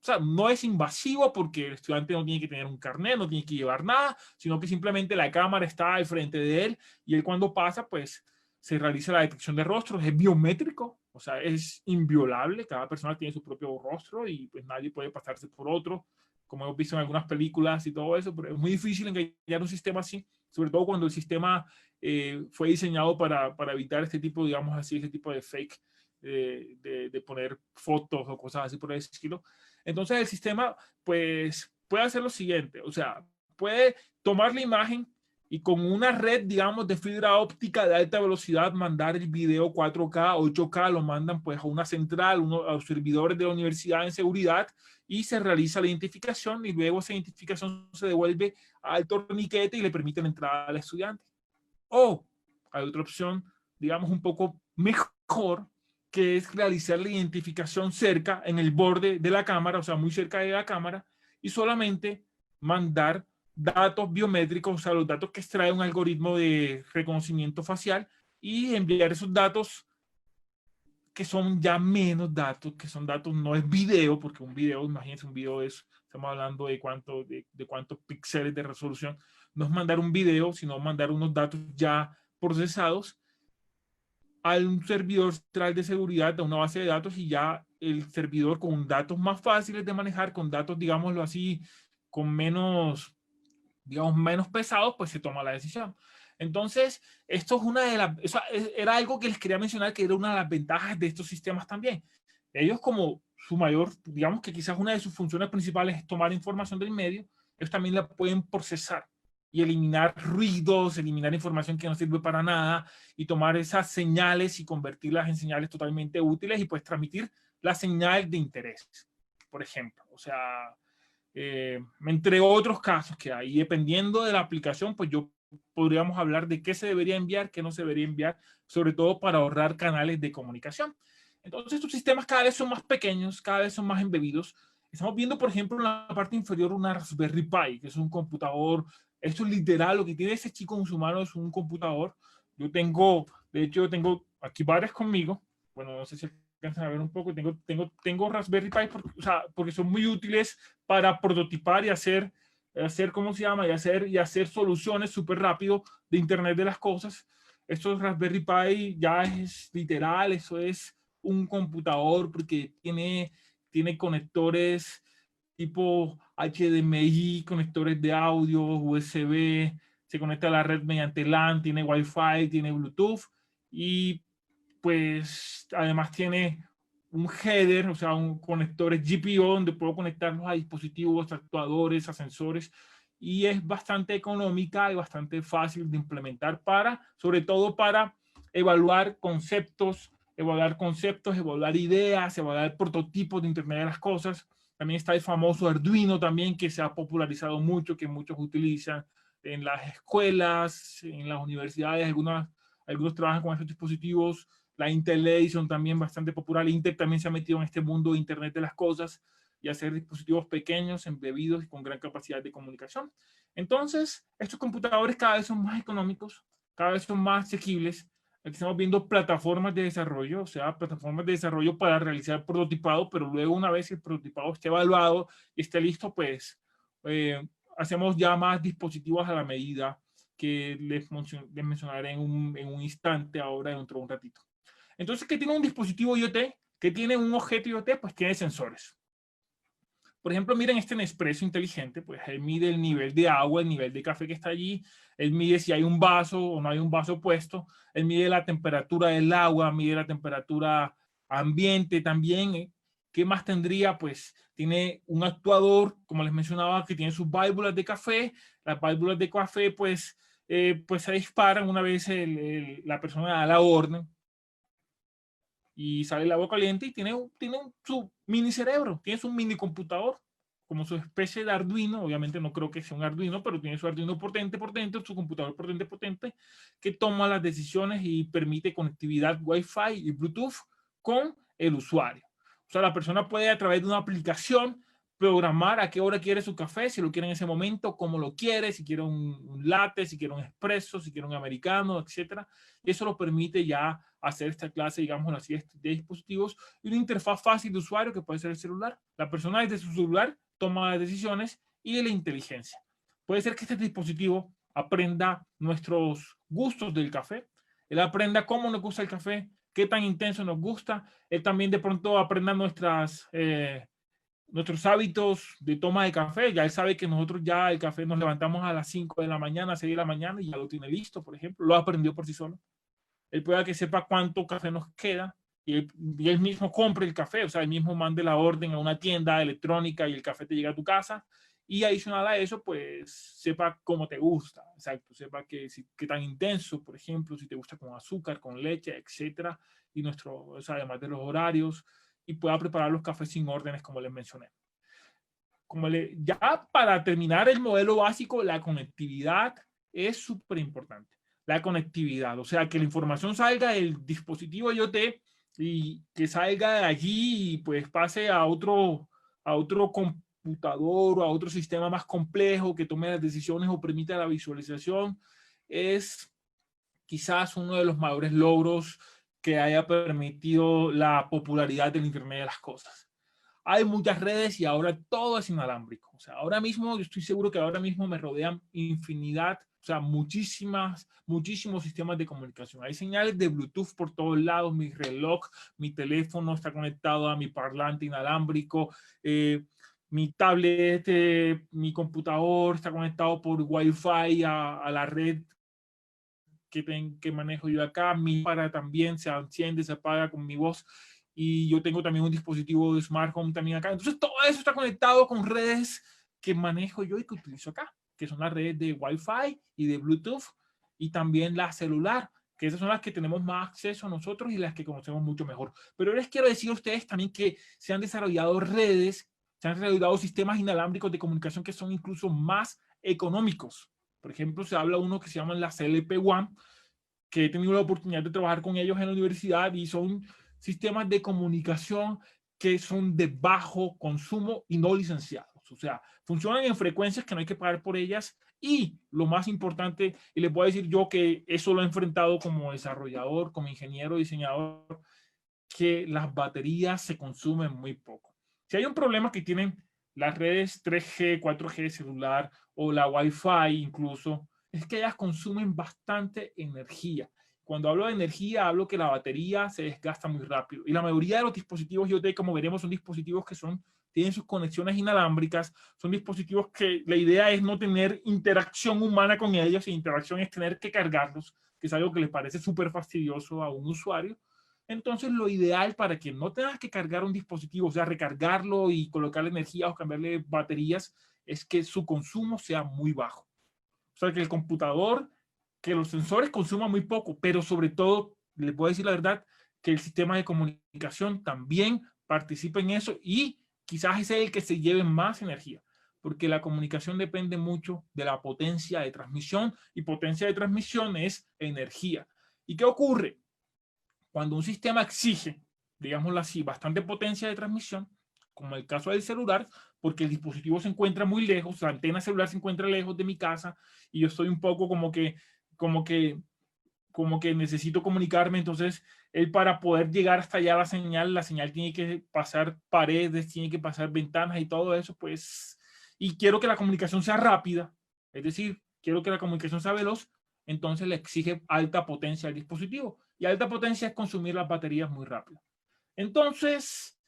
sea, no es invasivo porque el estudiante no tiene que tener un carnet, no tiene que llevar nada, sino que simplemente la cámara está al frente de él y él cuando pasa, pues se realiza la detección de rostros, es biométrico, o sea, es inviolable, cada persona tiene su propio rostro y pues nadie puede pasarse por otro, como hemos visto en algunas películas y todo eso, pero es muy difícil engañar un sistema así, sobre todo cuando el sistema fue diseñado para evitar este tipo, digamos así, este tipo de fake, de poner fotos o cosas así por ese estilo. Entonces el sistema pues puede hacer lo siguiente, o sea, puede tomar la imagen y con una red, digamos, de fibra óptica de alta velocidad, mandar el video 4K, 8K, lo mandan pues a una central, a los servidores de la universidad en seguridad, y se realiza la identificación, y luego esa identificación se devuelve al torniquete y le permite la entrada al estudiante. O hay otra opción, digamos, un poco mejor, que es realizar la identificación cerca, en el borde de la cámara, o sea, muy cerca de la cámara, y solamente mandar datos biométricos, o sea, los datos que extrae un algoritmo de reconocimiento facial, y enviar esos datos que son ya menos datos, que son datos, no es video, porque un video, imagínense, un video es, estamos hablando de cuántos píxeles de resolución, no es mandar un video, sino mandar unos datos ya procesados a un servidor central de seguridad, a una base de datos, y ya el servidor con datos más fáciles de manejar, con datos, digámoslo así, con menos, digamos, menos pesados, pues se toma la decisión. Entonces, esto es una de las, eso era algo que les quería mencionar, que era una de las ventajas de estos sistemas también. Ellos, como su mayor, digamos que quizás una de sus funciones principales es tomar información del medio, ellos también la pueden procesar y eliminar ruidos, eliminar información que no sirve para nada, y tomar esas señales y convertirlas en señales totalmente útiles, y pues transmitir la señal de interés, por ejemplo. O sea, entre otros casos que hay, dependiendo de la aplicación, pues yo podríamos hablar de qué se debería enviar, qué no se debería enviar, sobre todo para ahorrar canales de comunicación. Entonces, estos sistemas cada vez son más pequeños, cada vez son más embebidos. Estamos viendo, por ejemplo, en la parte inferior una Raspberry Pi, que es un computador. Esto es literal, lo que tiene ese chico en su mano es un computador. Yo tengo, de hecho, yo tengo aquí varias conmigo. Bueno, no sé si alcanzan a ver un poco. Tengo Raspberry Pi porque, o sea, porque son muy útiles para prototipar y hacer ¿cómo se llama? Y hacer soluciones súper rápido de Internet de las cosas. Esto Raspberry Pi ya es literal, eso es un computador, porque tiene conectores tipo HDMI, conectores de audio, USB, se conecta a la red mediante LAN, tiene Wi-Fi, tiene Bluetooth, y pues además tiene un header, o sea, un conector GPIO donde puedo conectarlos a dispositivos, actuadores, a sensores, y es bastante económica y bastante fácil de implementar sobre todo para evaluar conceptos, evaluar ideas, evaluar prototipos de Internet de las cosas. También está el famoso Arduino también, que se ha popularizado mucho, que muchos utilizan en las escuelas, en las universidades, algunos trabajan con estos dispositivos. La Intel Edison también bastante popular. Intel también se ha metido en este mundo de Internet de las cosas y hacer dispositivos pequeños, embebidos y con gran capacidad de comunicación. Entonces, estos computadores cada vez son más económicos, cada vez son más asequibles. Aquí estamos viendo plataformas de desarrollo, o sea, plataformas de desarrollo para realizar prototipado, pero luego, una vez el prototipado esté evaluado y esté listo, pues hacemos ya más dispositivos a la medida, que les mencionaré en un instante ahora, dentro de un ratito. Entonces, ¿qué tiene un dispositivo IoT? ¿Qué tiene un objeto IoT? Pues tiene sensores. Por ejemplo, miren este Nespresso inteligente, pues él mide el nivel de agua, el nivel de café que está allí, él mide si hay un vaso o no hay un vaso puesto, él mide la temperatura del agua, mide la temperatura ambiente también. ¿Qué más tendría? Pues tiene un actuador, como les mencionaba, que tiene sus válvulas de café. Las válvulas de café, pues se disparan una vez la persona da la orden, y sale el agua caliente, y tiene su mini cerebro, tiene su mini computador, como su especie de Arduino. Obviamente no creo que sea un Arduino, pero tiene su Arduino potente, su computador potente, que toma las decisiones y permite conectividad Wi-Fi y Bluetooth con el usuario. O sea, la persona puede, a través de una aplicación, programar a qué hora quiere su café, si lo quiere en ese momento, cómo lo quiere, si quiere un latte, si quiere un espresso, si quiere un americano, etcétera. Y eso lo permite ya hacer esta clase, digamos así, de dispositivos, y una interfaz fácil de usuario, que puede ser el celular. La persona desde su celular toma las decisiones, y de la inteligencia. Puede ser que este dispositivo aprenda nuestros gustos del café, él aprenda cómo nos gusta el café, qué tan intenso nos gusta, él también de pronto aprenda nuestros hábitos de toma de café. Ya él sabe que nosotros ya el café nos levantamos a las 5 de la mañana, 6 de la mañana, y ya lo tiene listo, por ejemplo, lo aprendió por sí solo. Él pueda que sepa cuánto café nos queda, y él mismo compre el café, o sea, él mismo mande la orden a una tienda electrónica y el café te llega a tu casa, Y adicional a eso, pues sepa cómo te gusta, exacto, sepa qué tan intenso, por ejemplo, si te gusta con azúcar, con leche, etcétera, y o sea, además de los horarios, y pueda preparar los cafés sin órdenes, como les mencioné. Ya para terminar el modelo básico, la conectividad es súper importante. La conectividad, o sea, que la información salga del dispositivo IoT y que salga de allí y pues pase a otro computador o a otro sistema más complejo que tome las decisiones o permita la visualización, es quizás uno de los mayores logros que haya permitido la popularidad del Internet de las cosas. Hay muchas redes y ahora todo es inalámbrico. O sea, ahora mismo, yo estoy seguro que ahora mismo me rodean infinidad, o sea, muchísimos sistemas de comunicación. Hay señales de Bluetooth por todos lados, mi reloj, mi teléfono está conectado a mi parlante inalámbrico, mi tablet, mi computador está conectado por Wi-Fi a la red que manejo yo acá. Mi para también se enciende, se apaga con mi voz. Y yo tengo también un dispositivo de Smart Home también acá. Entonces todo eso está conectado con redes que manejo yo y que utilizo acá, que son las redes de Wi-Fi y de Bluetooth, y también la celular, que esas son las que tenemos más acceso a nosotros y las que conocemos mucho mejor. Pero les quiero decir a ustedes también que se han desarrollado redes, se han desarrollado sistemas inalámbricos de comunicación que son incluso más económicos. Por ejemplo, se habla uno que se llama la CLP One, que he tenido la oportunidad de trabajar con ellos en la universidad, y son sistemas de comunicación que son de bajo consumo y no licenciados. O sea, funcionan en frecuencias que no hay que pagar por ellas, y lo más importante, y les voy a decir yo que eso lo he enfrentado como desarrollador, como ingeniero, diseñador, que las baterías se consumen muy poco. Si hay un problema que tienen las redes 3G, 4G celular o la Wi-Fi incluso, es que ellas consumen bastante energía. Cuando hablo de energía, hablo que la batería se desgasta muy rápido. Y la mayoría de los dispositivos IoT, como veremos, son dispositivos que tienen sus conexiones inalámbricas, son dispositivos que la idea es no tener interacción humana con ellos, y interacción es tener que cargarlos, que es algo que les parece súper fastidioso a un usuario. Entonces, lo ideal para que no tengas que cargar un dispositivo, o sea, recargarlo y colocarle energía o cambiarle baterías, es que su consumo sea muy bajo. O sea, que el computador, que los sensores consuman muy poco, pero sobre todo, les voy a decir la verdad, que el sistema de comunicación también participe en eso, y quizás ese es el que se lleve más energía, porque la comunicación depende mucho de la potencia de transmisión, y potencia de transmisión es energía. ¿Y qué ocurre? Cuando un sistema exige, digámoslo así, bastante potencia de transmisión, como el caso del celular, porque el dispositivo se encuentra muy lejos, la antena celular se encuentra lejos de mi casa, y yo estoy un poco como que necesito comunicarme. Entonces, para poder llegar hasta allá la señal tiene que pasar paredes, tiene que pasar ventanas y todo eso, pues, y quiero que la comunicación sea rápida, es decir, quiero que la comunicación sea veloz, entonces le exige alta potencia al dispositivo, y alta potencia es consumir las baterías muy rápido. Entonces,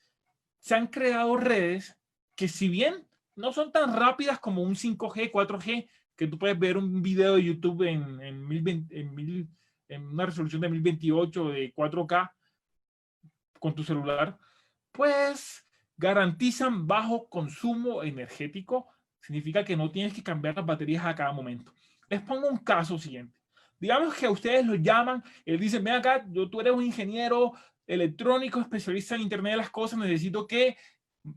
se han creado redes que, si bien no son tan rápidas como un 5G, 4G, que tú puedes ver un video de YouTube en una resolución de 1028 de 4K con tu celular, pues garantizan bajo consumo energético. Significa que no tienes que cambiar las baterías a cada momento. Les pongo un caso siguiente. Digamos que a ustedes los llaman y les dicen: ven acá, tú eres un ingeniero electrónico especialista en Internet de las cosas, necesito que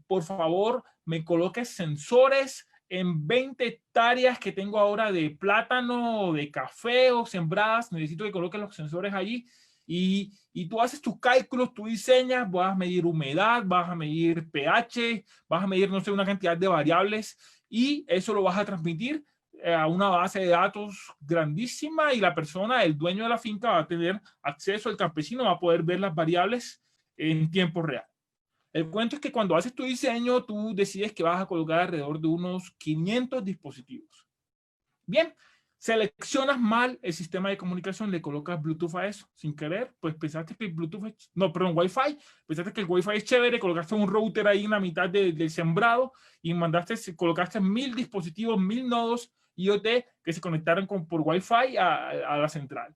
por favor me coloques sensores en 20 hectáreas que tengo ahora de plátano o de café o sembradas. Necesito que coloques los sensores allí, y tú haces tus cálculos, tú diseñas, vas a medir humedad, vas a medir pH, vas a medir, no sé, una cantidad de variables, y eso lo vas a transmitir a una base de datos grandísima, y la persona, el dueño de la finca, va a tener acceso, el campesino va a poder ver las variables en tiempo real. El cuento es que cuando haces tu diseño, tú decides que vas a colocar alrededor de unos 500 dispositivos. Bien, seleccionas mal el sistema de comunicación, le colocas Bluetooth a eso, sin querer, pues pensaste que el Bluetooth es, no, perdón, Wi-Fi, pensaste que el Wi-Fi es chévere, colocaste un router ahí en la mitad del sembrado, y colocaste 1000 dispositivos, 1000 nodos IoT que se conectaron por Wi-Fi a la central.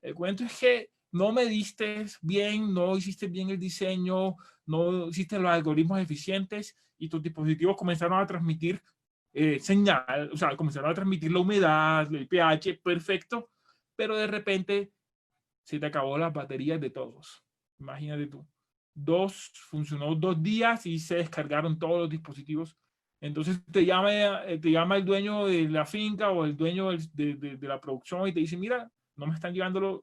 El cuento es que no mediste bien, no hiciste bien el diseño, no hiciste los algoritmos eficientes, y tus dispositivos comenzaron a transmitir señal, o sea, comenzaron a transmitir la humedad, el pH, perfecto, pero de repente se te acabó las baterías de todos. Imagínate tú. Funcionó 2 días y se descargaron todos los dispositivos. Entonces te llama el dueño de la finca o el dueño de la producción y te dice, mira, no me está llegando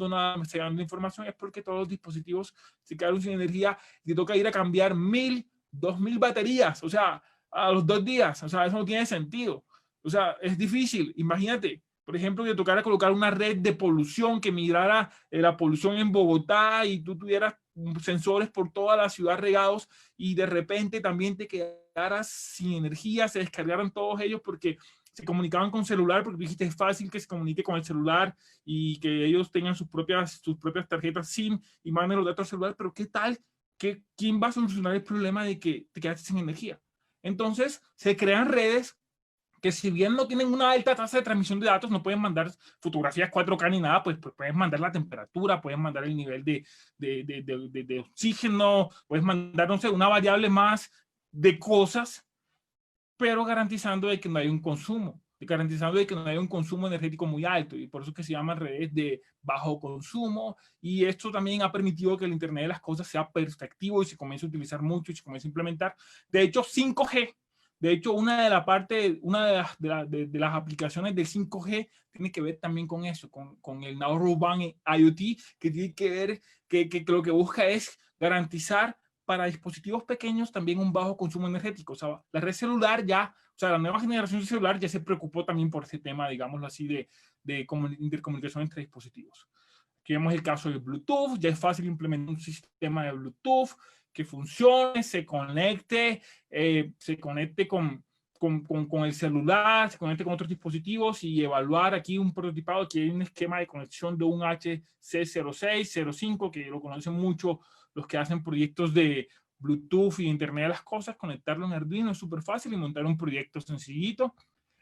nada, me está llegando información, es porque todos los dispositivos se quedaron sin energía y te toca ir a cambiar 1000, 2000 baterías, o sea, a los 2 días, o sea, eso no tiene sentido. O sea, es difícil. Imagínate, por ejemplo, que tocara colocar una red de polución que midiera la polución en Bogotá y tú tuvieras sensores por toda la ciudad regados y de repente también te quedaras sin energía, se descargaron todos ellos porque se comunicaban con celular, porque dijiste es fácil que se comunique con el celular y que ellos tengan sus propias tarjetas SIM y manden los datos al celular, pero ¿qué tal? ¿Quién va a solucionar el problema de que te quedaste sin energía? Entonces se crean redes que si bien no tienen una alta tasa de transmisión de datos, no pueden mandar fotografías 4K ni nada, pues pueden mandar la temperatura, pueden mandar el nivel de oxígeno, puedes mandar, no sé, una variable más de cosas, pero garantizando de que no hay un consumo, garantizando de que no hay un consumo energético muy alto, y por eso que se llaman redes de bajo consumo, y esto también ha permitido que el Internet de las cosas sea perspectivo y se comience a utilizar mucho y se comience a implementar. De hecho, 5G. De hecho, una de las aplicaciones de 5G tiene que ver también con eso, con el Narrowband IoT, que tiene que ver, que lo que busca es garantizar para dispositivos pequeños también un bajo consumo energético. O sea, la red celular ya, o sea, la nueva generación de celular ya se preocupó también por ese tema, digámoslo así, de intercomunicación entre dispositivos. Aquí vemos el caso del Bluetooth, ya es fácil implementar un sistema de Bluetooth que funcione, se conecte con el celular, se conecte con otros dispositivos y evaluar aquí un prototipado. Aquí hay un esquema de conexión de un HC06, 05, que lo conocen mucho los que hacen proyectos de Bluetooth y Internet de las cosas. Conectarlo en Arduino es súper fácil y montar un proyecto sencillito.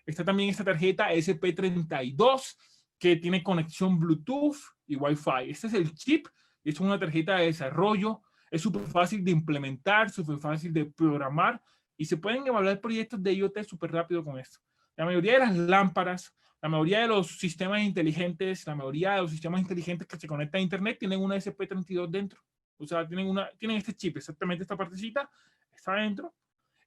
Está también esta tarjeta SP32 que tiene conexión Bluetooth y Wi-Fi. Este es el chip, es una tarjeta de desarrollo. Es súper fácil de implementar, súper fácil de programar y se pueden evaluar proyectos de IoT súper rápido con esto. La mayoría de las lámparas, la mayoría de los sistemas inteligentes, la mayoría de los sistemas inteligentes que se conectan a Internet tienen una SP32 dentro. O sea, tienen este chip, exactamente esta partecita, está dentro.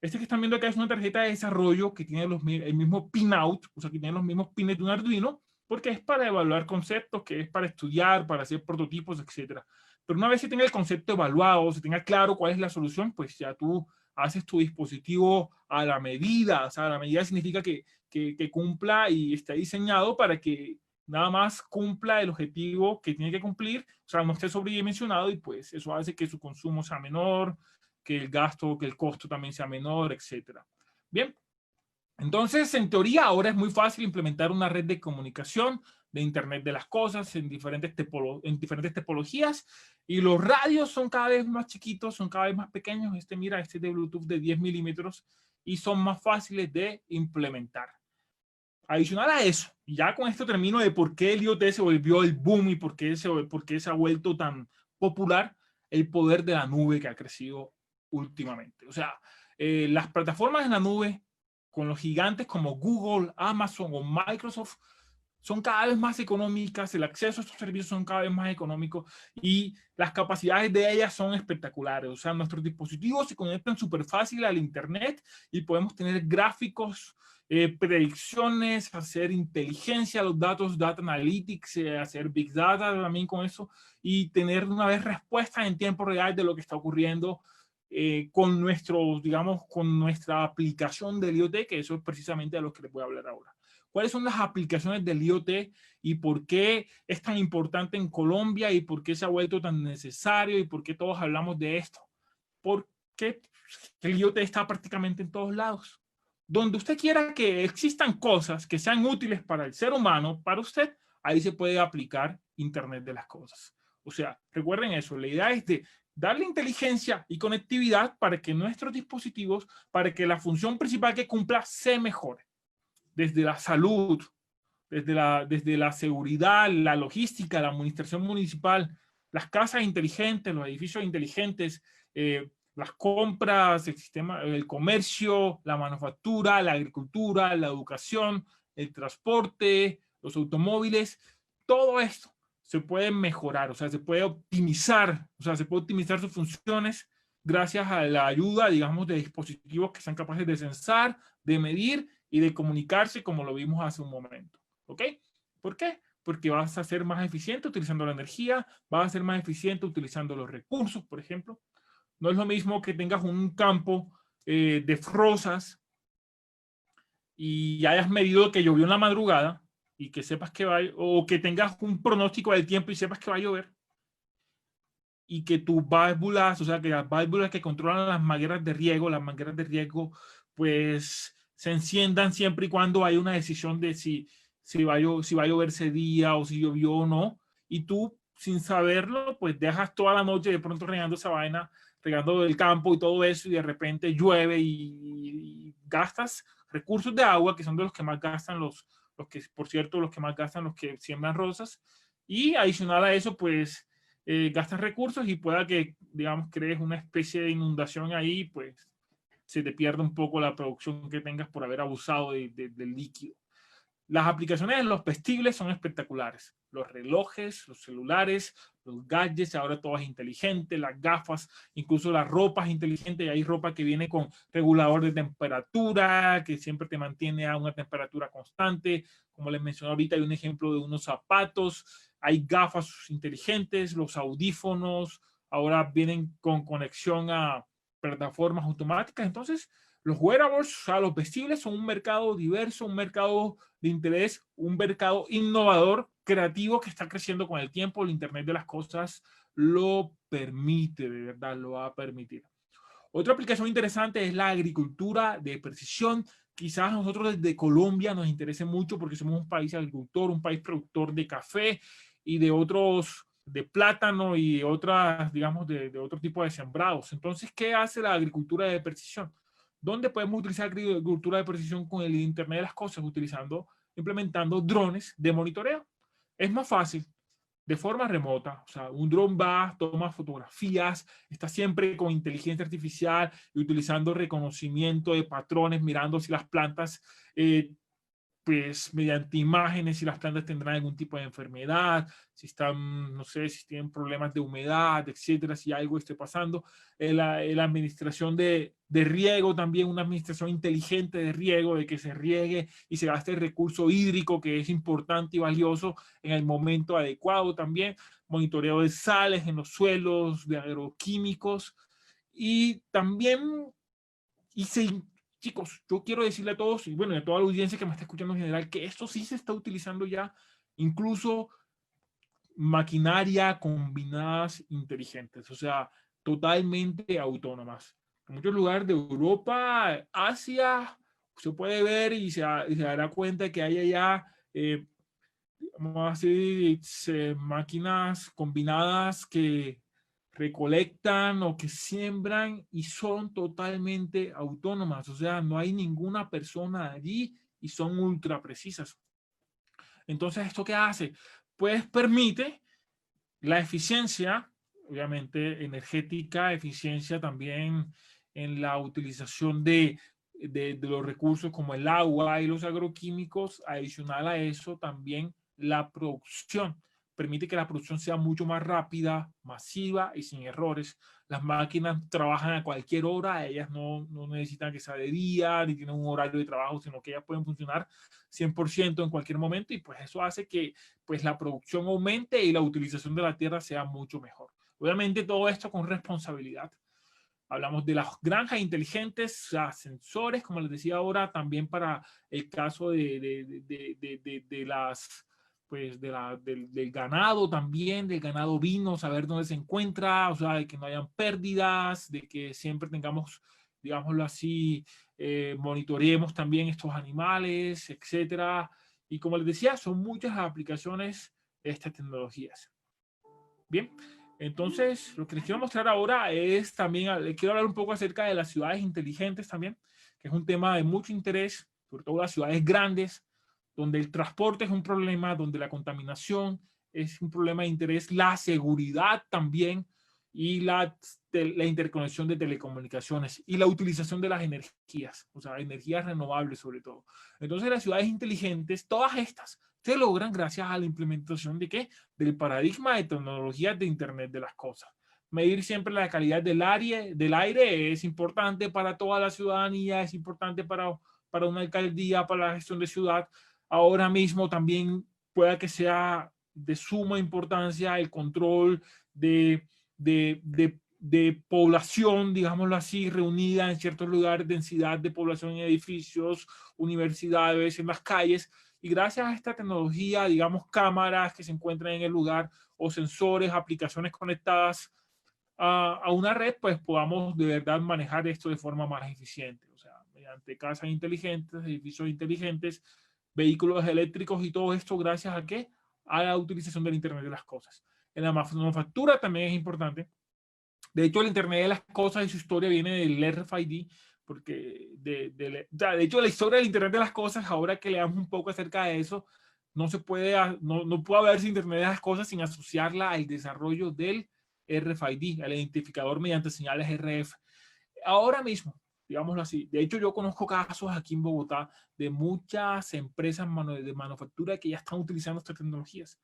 Este que están viendo acá es una tarjeta de desarrollo que tiene el mismo pinout, o sea, que tiene los mismos pines de un Arduino, porque es para evaluar conceptos, que es para estudiar, para hacer prototipos, etcétera. Pero una vez que tenga el concepto evaluado, se tenga claro cuál es la solución, pues ya tú haces tu dispositivo a la medida. O sea, a la medida significa que cumpla y está diseñado para que nada más cumpla el objetivo que tiene que cumplir, o sea, no esté sobredimensionado y pues eso hace que su consumo sea menor, que el gasto, que el costo también sea menor, etcétera. Bien. Entonces, en teoría, ahora es muy fácil implementar una red de comunicación de Internet de las cosas en diferentes tipologías y los radios son cada vez más chiquitos, son cada vez más pequeños. Mira, este es de Bluetooth de 10 milímetros y son más fáciles de implementar. Adicional a eso, y ya con esto termino de por qué el IoT se volvió el boom y por qué se ha vuelto tan popular, el poder de la nube que ha crecido últimamente. O sea, las plataformas en la nube con los gigantes como Google, Amazon o Microsoft son cada vez más económicas, el acceso a estos servicios son cada vez más económicos y las capacidades de ellas son espectaculares. O sea, nuestros dispositivos se conectan súper fácil al Internet y podemos tener gráficos, predicciones, hacer inteligencia, los datos, data analytics, hacer big data también con eso y tener una vez respuestas en tiempo real de lo que está ocurriendo con con nuestra aplicación del IoT, que eso es precisamente a lo que les voy a hablar ahora. ¿Cuáles son las aplicaciones del IoT y por qué es tan importante en Colombia y por qué se ha vuelto tan necesario y por qué todos hablamos de esto? Porque el IoT está prácticamente en todos lados. Donde usted quiera que existan cosas que sean útiles para el ser humano, para usted, ahí se puede aplicar Internet de las cosas. O sea, recuerden eso, la idea es de darle inteligencia y conectividad para que nuestros dispositivos, para que la función principal que cumpla se mejore. Desde la salud, desde la seguridad, la logística, la administración municipal, las casas inteligentes, los edificios inteligentes, las compras, el sistema, el comercio, la manufactura, la agricultura, la educación, el transporte, los automóviles, todo esto se puede mejorar, o sea, se puede optimizar, o sea, se puede optimizar sus funciones gracias a la ayuda, digamos, de dispositivos que sean capaces de censar, de medir y de comunicarse como lo vimos hace un momento. ¿Ok? ¿Por qué? Porque vas a ser más eficiente utilizando la energía, vas a ser más eficiente utilizando los recursos, por ejemplo. No es lo mismo que tengas un campo de frosas y hayas medido que llovió en la madrugada y que sepas que va, o que tengas un pronóstico del tiempo y sepas que va a llover, y que tus válvulas, o sea, que las válvulas que controlan las mangueras de riego, pues se enciendan siempre y cuando hay una decisión de si va a llover ese día o si llovió o no, y tú, sin saberlo, pues dejas toda la noche de pronto regando esa vaina, regando el campo y todo eso, y de repente llueve y gastas recursos de agua, que son de los que más gastan los que, por cierto, los que más gastan los que siembran rosas, y adicional a eso, pues gastas recursos y pueda que, digamos, crees una especie de inundación ahí, pues se te pierde un poco la producción que tengas por haber abusado del líquido. Las aplicaciones en los vestibles son espectaculares. Los relojes, los celulares, los gadgets, ahora todo es inteligente, las gafas, incluso las ropas inteligentes. Y hay ropa que viene con regulador de temperatura, que siempre te mantiene a una temperatura constante. Como les mencioné ahorita, hay un ejemplo de unos zapatos. Hay gafas inteligentes, los audífonos, ahora vienen con conexión a plataformas automáticas. Entonces, los wearables, o sea, los vestibles son un mercado diverso, un mercado de interés, un mercado innovador, creativo, que está creciendo con el tiempo. El Internet de las cosas lo permite, de verdad, lo va a permitir. Otra aplicación interesante es la agricultura de precisión. Quizás a nosotros desde Colombia nos interese mucho porque somos un país agricultor, un país productor de café y de otros, de plátano y de otras, digamos, de otro tipo de sembrados. Entonces, ¿qué hace la agricultura de precisión? ¿Dónde podemos utilizar agricultura de precisión con el Internet de las cosas? Implementando drones de monitoreo. Es más fácil de forma remota. O sea, un dron va, toma fotografías, está siempre con inteligencia artificial y utilizando reconocimiento de patrones, mirando si las plantas pues mediante imágenes si las plantas tendrán algún tipo de enfermedad, si están, no sé, si tienen problemas de humedad, etcétera, si algo esté pasando. La administración de riego también, una administración inteligente de riego, de que se riegue y se gaste el recurso hídrico que es importante y valioso en el momento adecuado también. Monitoreo de sales en los suelos, de agroquímicos y también, y se chicos, yo quiero decirle a todos, y bueno, a toda la audiencia que me está escuchando en general, que esto sí se está utilizando ya, incluso maquinaria combinadas inteligentes, o sea, totalmente autónomas. En muchos lugares de Europa, Asia, se puede ver y se dará cuenta que hay allá, vamos a decir, máquinas combinadas que recolectan o que siembran y son totalmente autónomas. O sea, no hay ninguna persona allí y son ultra precisas. Entonces, ¿esto qué hace? Pues permite la eficiencia, obviamente energética, eficiencia también en la utilización de los recursos como el agua y los agroquímicos. Adicional a eso, también la producción. Permite que la producción sea mucho más rápida, masiva y sin errores. Las máquinas trabajan a cualquier hora, ellas no necesitan que sea de día, ni tienen un horario de trabajo, sino que ellas pueden funcionar 100% en cualquier momento, y pues eso hace que pues la producción aumente y la utilización de la tierra sea mucho mejor. Obviamente todo esto con responsabilidad. Hablamos de las granjas inteligentes, sensores, como les decía ahora, también para el caso de las, pues del ganado también, del ganado vino, saber dónde se encuentra, o sea, de que no hayan pérdidas, de que siempre tengamos, digámoslo así, monitoreemos también estos animales, etcétera. Y como les decía, son muchas las aplicaciones de estas tecnologías. Bien, entonces lo que les quiero mostrar ahora es también, les quiero hablar un poco acerca de las ciudades inteligentes también, que es un tema de mucho interés, sobre todo las ciudades grandes, donde el transporte es un problema, donde la contaminación es un problema de interés, la seguridad también, y la interconexión de telecomunicaciones y la utilización de las energías, o sea, energías renovables sobre todo. Entonces las ciudades inteligentes, todas estas, se logran gracias a la implementación de ¿qué? Del paradigma de tecnologías de Internet de las cosas. Medir siempre la calidad del aire es importante para toda la ciudadanía, es importante para una alcaldía, para la gestión de ciudad. Ahora mismo también pueda que sea de suma importancia el control de población, digámoslo así, reunida en ciertos lugares, densidad de población en edificios, universidades, en las calles. Y gracias a esta tecnología, digamos, cámaras que se encuentran en el lugar o sensores, aplicaciones conectadas a una red, pues podamos de verdad manejar esto de forma más eficiente. O sea, mediante casas inteligentes, edificios inteligentes, vehículos eléctricos y todo esto, gracias a ¿qué? A la utilización del Internet de las cosas. En la manufactura también es importante. De hecho, el Internet de las cosas y su historia viene del RFID, porque de hecho la historia del Internet de las cosas, ahora que leamos un poco acerca de eso, no puede haberse Internet de las cosas sin asociarla al desarrollo del RFID, al identificador mediante señales RF. Ahora mismo, digámoslo así, de hecho yo conozco casos aquí en Bogotá de muchas empresas de manufactura que ya están utilizando estas tecnologías.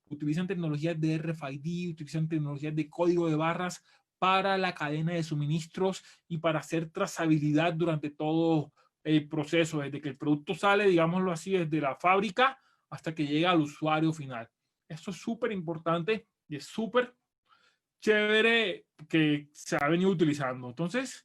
Utilizan tecnologías de RFID, utilizan tecnologías de código de barras para la cadena de suministros y para hacer trazabilidad durante todo el proceso, desde que el producto sale, digámoslo así, desde la fábrica hasta que llega al usuario final. Esto es súper importante y es súper chévere que se ha venido utilizando. Entonces,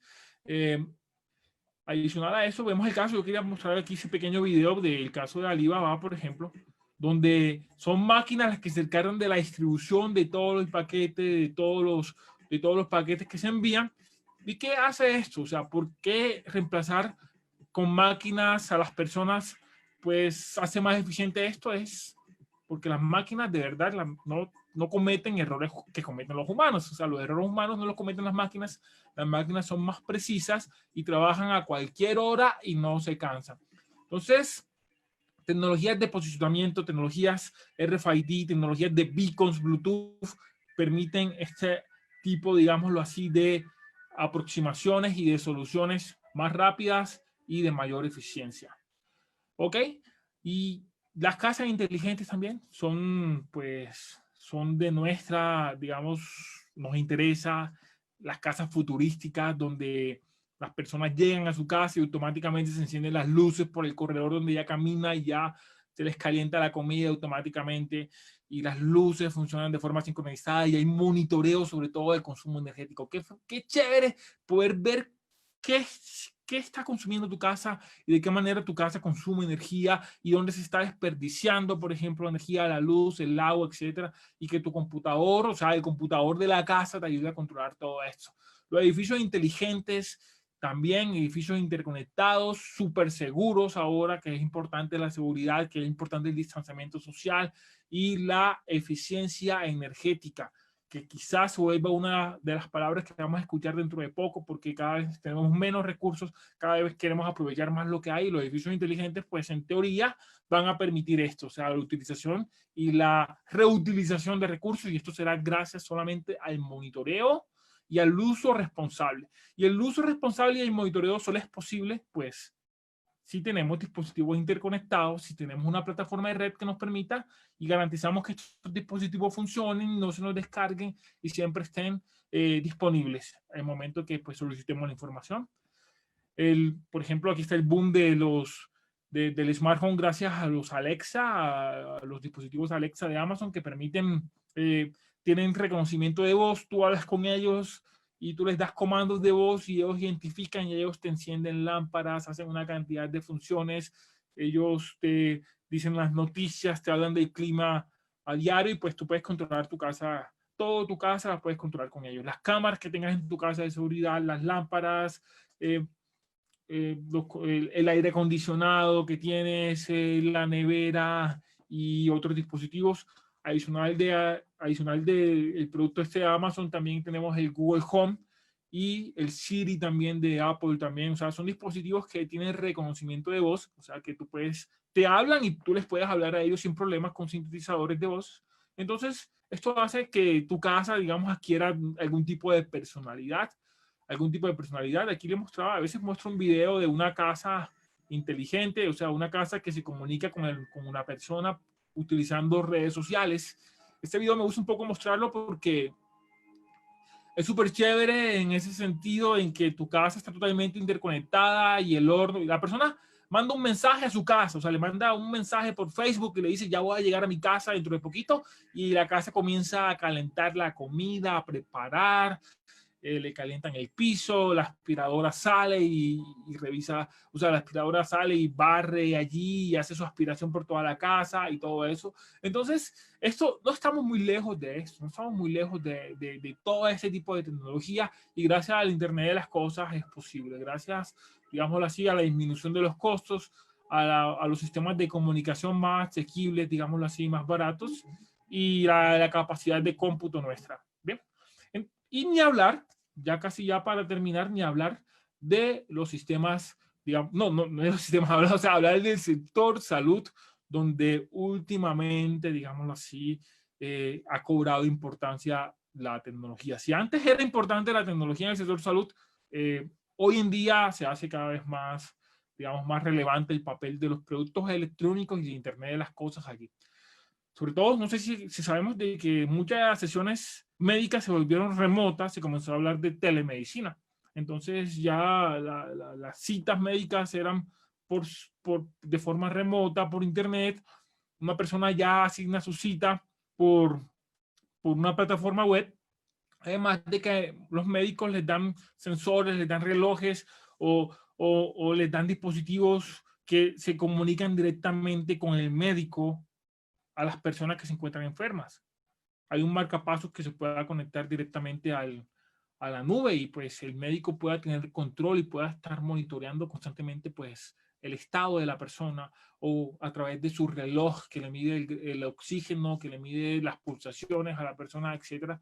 adicional a eso, vemos el caso, yo quería mostrar aquí ese pequeño video del caso de Alibaba, por ejemplo, donde son máquinas las que se encargan de la distribución de todos los paquetes, de todos los paquetes que se envían. ¿Y qué hace esto? O sea, ¿por qué reemplazar con máquinas a las personas? Pues hace más eficiente esto, es porque las máquinas de verdad no cometen errores que cometen los humanos. O sea, los errores humanos no los cometen las máquinas son más precisas y trabajan a cualquier hora y no se cansan. Entonces, tecnologías de posicionamiento, tecnologías RFID, tecnologías de beacons, Bluetooth, permiten este tipo, digámoslo así, de aproximaciones y de soluciones más rápidas y de mayor eficiencia. ¿Ok? Y las casas inteligentes también son de nuestra, digamos, nos interesa las casas futurísticas donde las personas llegan a su casa y automáticamente se encienden las luces por el corredor donde ella camina y ya se les calienta la comida automáticamente y las luces funcionan de forma sincronizada y hay monitoreo sobre todo del consumo energético. Qué chévere poder ver qué está consumiendo tu casa y de qué manera tu casa consume energía y dónde se está desperdiciando, por ejemplo, energía, la luz, el agua, etcétera, y que tu computador, o sea, el computador de la casa te ayude a controlar todo esto. Los edificios inteligentes, también edificios interconectados, súper seguros ahora, que es importante la seguridad, que es importante el distanciamiento social y la eficiencia energética, que quizás se vuelva una de las palabras que vamos a escuchar dentro de poco, porque cada vez tenemos menos recursos, cada vez queremos aprovechar más lo que hay, y los edificios inteligentes, pues en teoría, van a permitir esto, o sea, la utilización y la reutilización de recursos, y esto será gracias solamente al monitoreo y al uso responsable. Y el uso responsable y el monitoreo solo es posible, pues, si tenemos dispositivos interconectados, si tenemos una plataforma de red que nos permita y garantizamos que estos dispositivos funcionen, no se nos descarguen y siempre estén disponibles al momento que pues, solicitemos la información. Por ejemplo, aquí está el boom del smartphone gracias a los Alexa, a los dispositivos Alexa de Amazon que permiten, tienen reconocimiento de voz, tú hablas con ellos y tú les das comandos de voz y ellos identifican y ellos te encienden lámparas, hacen una cantidad de funciones, ellos te dicen las noticias, te hablan del clima a diario y pues tú puedes controlar tu casa, toda tu casa la puedes controlar con ellos. Las cámaras que tengas en tu casa de seguridad, las lámparas, el aire acondicionado que tienes, la nevera y otros dispositivos. Adicional del producto este de Amazon, también tenemos el Google Home y el Siri también de Apple también. O sea, son dispositivos que tienen reconocimiento de voz, o sea, que te hablan y tú les puedes hablar a ellos sin problemas con sintetizadores de voz. Entonces, Esto hace que tu casa, digamos, adquiera algún tipo de personalidad. Aquí le mostraba, a veces muestro un video de una casa inteligente, o sea, una casa que se comunica con una persona utilizando redes sociales. Este video me gusta un poco mostrarlo porque es súper chévere en ese sentido, en que tu casa está totalmente interconectada y el horno, y la persona manda un mensaje a su casa, o sea, le manda un mensaje por Facebook y le dice, ya voy a llegar a mi casa dentro de poquito, y la casa comienza a calentar la comida, a preparar, le calientan el piso, la aspiradora sale y revisa, o sea, la aspiradora sale y barre allí y hace su aspiración por toda la casa y todo eso. Entonces, esto, no estamos muy lejos de esto, no estamos muy lejos de todo ese tipo de tecnología, y gracias al Internet de las cosas es posible, gracias, digámoslo así, a la disminución de los costos, a los sistemas de comunicación más asequibles, digámoslo así, más baratos, y la capacidad de cómputo nuestra. Bien. Y ni hablar, ya casi ya para terminar, ni hablar de los sistemas, digamos, no de los sistemas, o sea, hablar del sector salud, donde últimamente, digámoslo así, ha cobrado importancia la tecnología. Si antes era importante la tecnología en el sector salud, hoy en día se hace cada vez más, digamos, más relevante el papel de los productos electrónicos y de Internet de las cosas aquí. Sobre todo, no sé si sabemos de que muchas sesiones médicas se volvieron remotas, se comenzó a hablar de telemedicina. Entonces ya las citas médicas eran de forma remota, por internet. Una persona ya asigna su cita por una plataforma web. Además de que los médicos les dan sensores, les dan relojes o les dan dispositivos que se comunican directamente con el médico a las personas que se encuentran enfermas. Hay un marcapasos que se pueda conectar directamente a la nube, y pues el médico pueda tener control y pueda estar monitoreando constantemente pues el estado de la persona, o a través de su reloj que le mide el oxígeno, que le mide las pulsaciones a la persona, etcétera,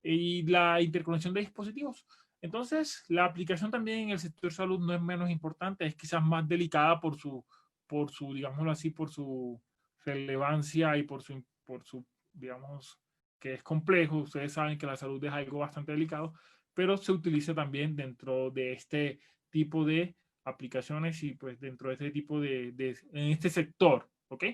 y la interconexión de dispositivos. Entonces, la aplicación también en el sector salud no es menos importante, es quizás más delicada por su digámoslo así, por su relevancia y por su, digamos, que es complejo. Ustedes saben que la salud es algo bastante delicado, pero se utiliza también dentro de este tipo de aplicaciones y pues dentro de este tipo en este sector, ¿ok?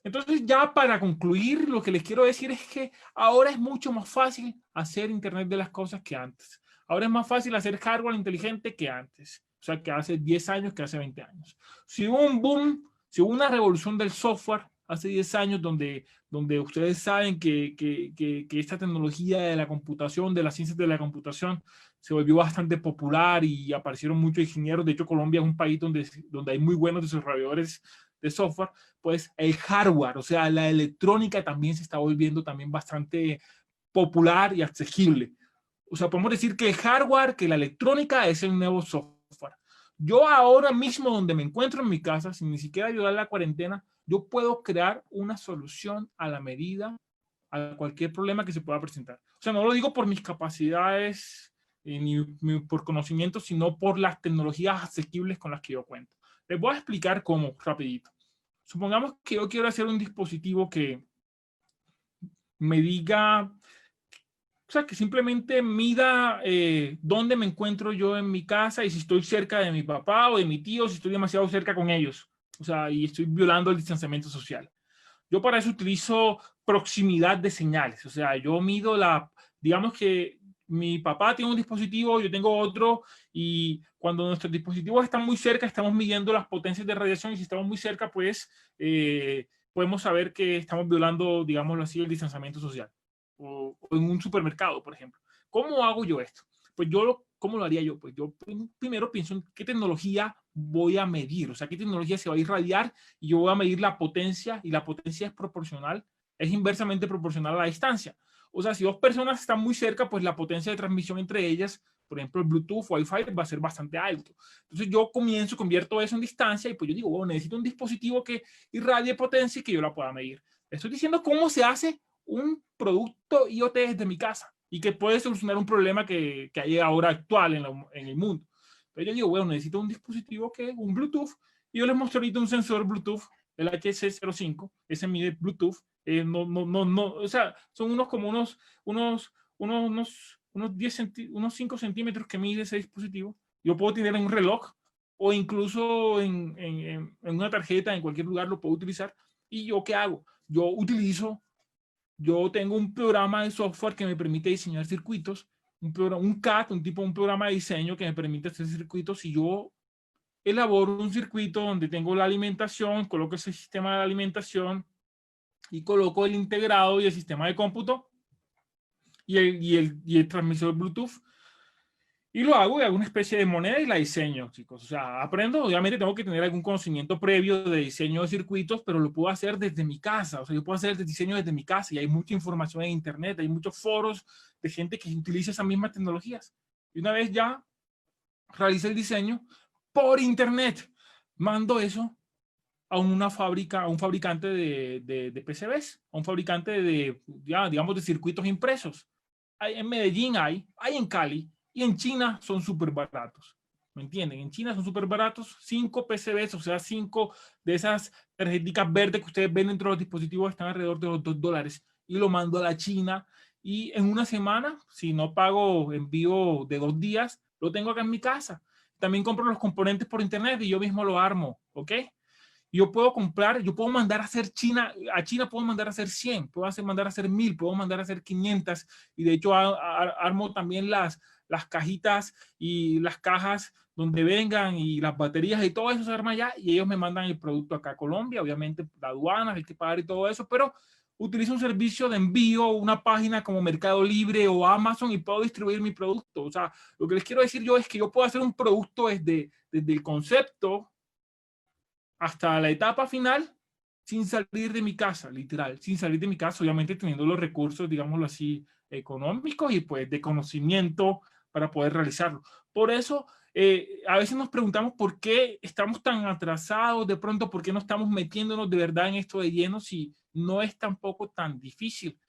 Entonces, ya para concluir, lo que les quiero decir es que ahora es mucho más fácil hacer Internet de las cosas que antes. Ahora es más fácil hacer hardware inteligente que antes. O sea, que hace 10 años, que hace 20 años. Si hubo un boom, si hubo una revolución del software hace 10 años, donde ustedes saben que esta tecnología de la computación, de las ciencias de la computación, se volvió bastante popular y aparecieron muchos ingenieros. De hecho, Colombia es un país donde hay muy buenos desarrolladores de software. Pues el hardware, o sea, la electrónica también se está volviendo también bastante popular y accesible. O sea, podemos decir que el hardware, que la electrónica es el nuevo software. Yo ahora mismo, donde me encuentro en mi casa, sin ni siquiera ayudar a la cuarentena, yo puedo crear una solución a la medida a cualquier problema que se pueda presentar. O sea, no lo digo por mis capacidades ni por conocimientos, sino por las tecnologías asequibles con las que yo cuento. Les voy a explicar cómo, rapidito. Supongamos que yo quiero hacer un dispositivo que me diga, o sea, que simplemente mida dónde me encuentro yo en mi casa y si estoy cerca de mi papá o de mi tío, si estoy demasiado cerca con ellos. O sea, y estoy violando el distanciamiento social. Yo para eso utilizo proximidad de señales. O sea, yo mido digamos que mi papá tiene un dispositivo, yo tengo otro, y cuando nuestros dispositivos están muy cerca, estamos midiendo las potencias de radiación, y si estamos muy cerca, pues podemos saber que estamos violando, digámoslo así, el distanciamiento social. O en un supermercado, por ejemplo. ¿Cómo hago yo esto? Pues ¿cómo lo haría yo? Pues yo primero pienso en qué tecnología voy a medir, o sea, qué tecnología se va a irradiar, y yo voy a medir la potencia, y la potencia es proporcional, es inversamente proporcional a la distancia. O sea, si dos personas están muy cerca, pues la potencia de transmisión entre ellas, por ejemplo, el Bluetooth, Wi-Fi, va a ser bastante alto. Entonces yo convierto eso en distancia, y pues yo digo, bueno, necesito un dispositivo que irradie potencia y que yo la pueda medir. Estoy diciendo cómo se hace un producto IoT desde mi casa y que puede solucionar un problema que hay ahora actual en el mundo. Entonces yo digo, bueno, necesito un dispositivo que es un Bluetooth, y yo les muestro ahorita un sensor Bluetooth, el HC05, ese mide Bluetooth, no, o sea, son unos 5 centímetros que mide ese dispositivo. Yo puedo tener en un reloj o incluso en una tarjeta, en cualquier lugar lo puedo utilizar. ¿Y yo qué hago? Yo tengo un programa de software que me permite diseñar circuitos, un CAD, un programa de diseño que me permite hacer circuitos, y yo elaboro un circuito donde tengo la alimentación, coloco ese sistema de alimentación y coloco el integrado y el sistema de cómputo y el transmisor Bluetooth. Y hago una especie de moneda y la diseño, chicos. O sea, aprendo, obviamente tengo que tener algún conocimiento previo de diseño de circuitos, pero lo puedo hacer desde mi casa. O sea, yo puedo hacer el diseño desde mi casa y hay mucha información en internet, hay muchos foros de gente que utiliza esas mismas tecnologías. Y una vez ya realicé el diseño por internet, mando eso a una fábrica, a un fabricante de PCBs, a un fabricante digamos, de circuitos impresos. En Medellín hay en Cali, y en China son súper baratos. ¿Me entienden? En China son súper baratos, 5 PCBs, o sea, 5 de esas tarjeticas verdes que ustedes ven dentro de los dispositivos están alrededor de los $2, y lo mando a la China, y en una semana, si no pago envío de 2 días, lo tengo acá en mi casa. También compro los componentes por internet y yo mismo lo armo, ¿ok? Yo puedo comprar, yo puedo mandar a hacer a China puedo mandar a hacer 100, mandar a hacer 1000, puedo mandar a hacer 500, y de hecho armo también las cajitas y las cajas donde vengan, y las baterías y todo eso se arma allá, y ellos me mandan el producto acá a Colombia. Obviamente la aduana hay que pagar y todo eso, pero utilizo un servicio de envío, una página como Mercado Libre o Amazon, y puedo distribuir mi producto. O sea, lo que les quiero decir yo es que yo puedo hacer un producto desde el concepto hasta la etapa final sin salir de mi casa, literal, sin salir de mi casa, obviamente teniendo los recursos, digámoslo así, económicos y pues de conocimiento para poder realizarlo. Por eso, a veces nos preguntamos por qué estamos tan atrasados de pronto, por qué no estamos metiéndonos de verdad en esto de lleno si no es tampoco tan difícil.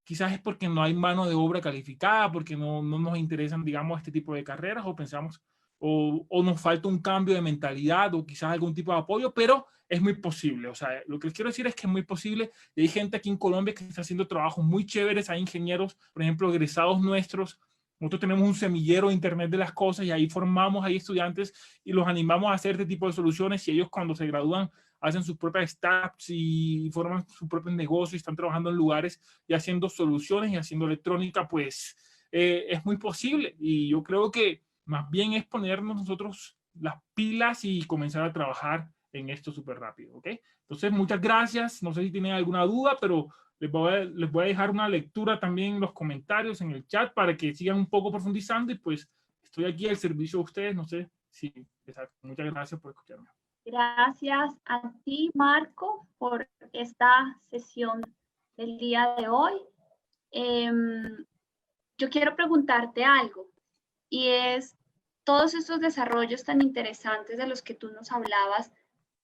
Quizás es porque no hay mano de obra calificada, porque no nos interesan, digamos, este tipo de carreras, o pensamos, o nos falta un cambio de mentalidad, o quizás algún tipo de apoyo, pero es muy posible. O sea, lo que les quiero decir es que es muy posible. Y hay gente aquí en Colombia que está haciendo trabajos muy chéveres. Hay ingenieros, por ejemplo, egresados nuestros. Nosotros tenemos un semillero de Internet de las cosas, y ahí formamos ahí estudiantes y los animamos a hacer este tipo de soluciones, y ellos cuando se gradúan hacen sus propias startups y forman sus propios negocios y están trabajando en lugares y haciendo soluciones y haciendo electrónica. Pues es muy posible, y yo creo que más bien es ponernos nosotros las pilas y comenzar a trabajar en esto súper rápido, ¿ok? Entonces, muchas gracias. No sé si tienen alguna duda, pero les voy a dejar una lectura también en los comentarios, en el chat, para que sigan un poco profundizando, y pues estoy aquí al servicio de ustedes. No sé si... Exacto. Muchas gracias por escucharme. Gracias a ti, Marco, por esta sesión del día de hoy. Yo quiero preguntarte algo, y es, todos estos desarrollos tan interesantes de los que tú nos hablabas,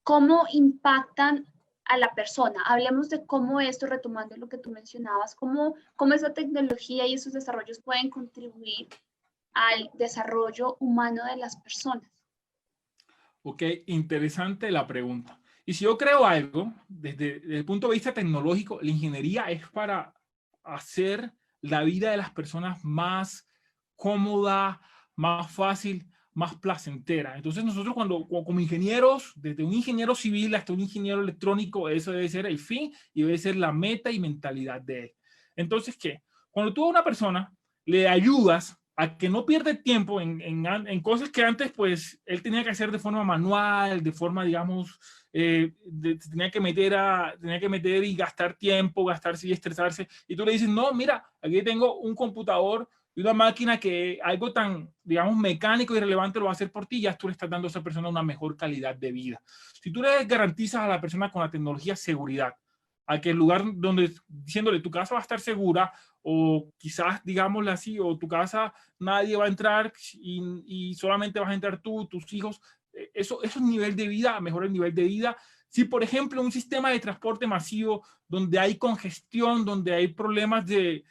¿cómo impactan a la persona? Hablemos de cómo esto, retomando lo que tú mencionabas, cómo esa tecnología y esos desarrollos pueden contribuir al desarrollo humano de las personas. Ok, interesante la pregunta. Y si yo creo algo, desde el punto de vista tecnológico, la ingeniería es para hacer la vida de las personas más cómoda, más fácil, más placentera. Entonces nosotros como ingenieros, desde un ingeniero civil hasta un ingeniero electrónico, eso debe ser el fin y debe ser la meta y mentalidad de él. Entonces, ¿qué? Cuando tú a una persona le ayudas a que no pierda tiempo en cosas que antes pues él tenía que hacer de forma manual, de forma, digamos, tenía que meter y gastar tiempo, gastarse y estresarse, y tú le dices, no, mira, aquí tengo un computador y una máquina que algo tan, digamos, mecánico y relevante lo va a hacer por ti, ya tú le estás dando a esa persona una mejor calidad de vida. Si tú le garantizas a la persona con la tecnología seguridad, a que el lugar donde, diciéndole, tu casa va a estar segura, o quizás, digámoslo así, o tu casa nadie va a entrar y solamente vas a entrar tú, tus hijos, eso es un nivel de vida, mejora el nivel de vida. Si, por ejemplo, un sistema de transporte masivo donde hay congestión, donde hay problemas de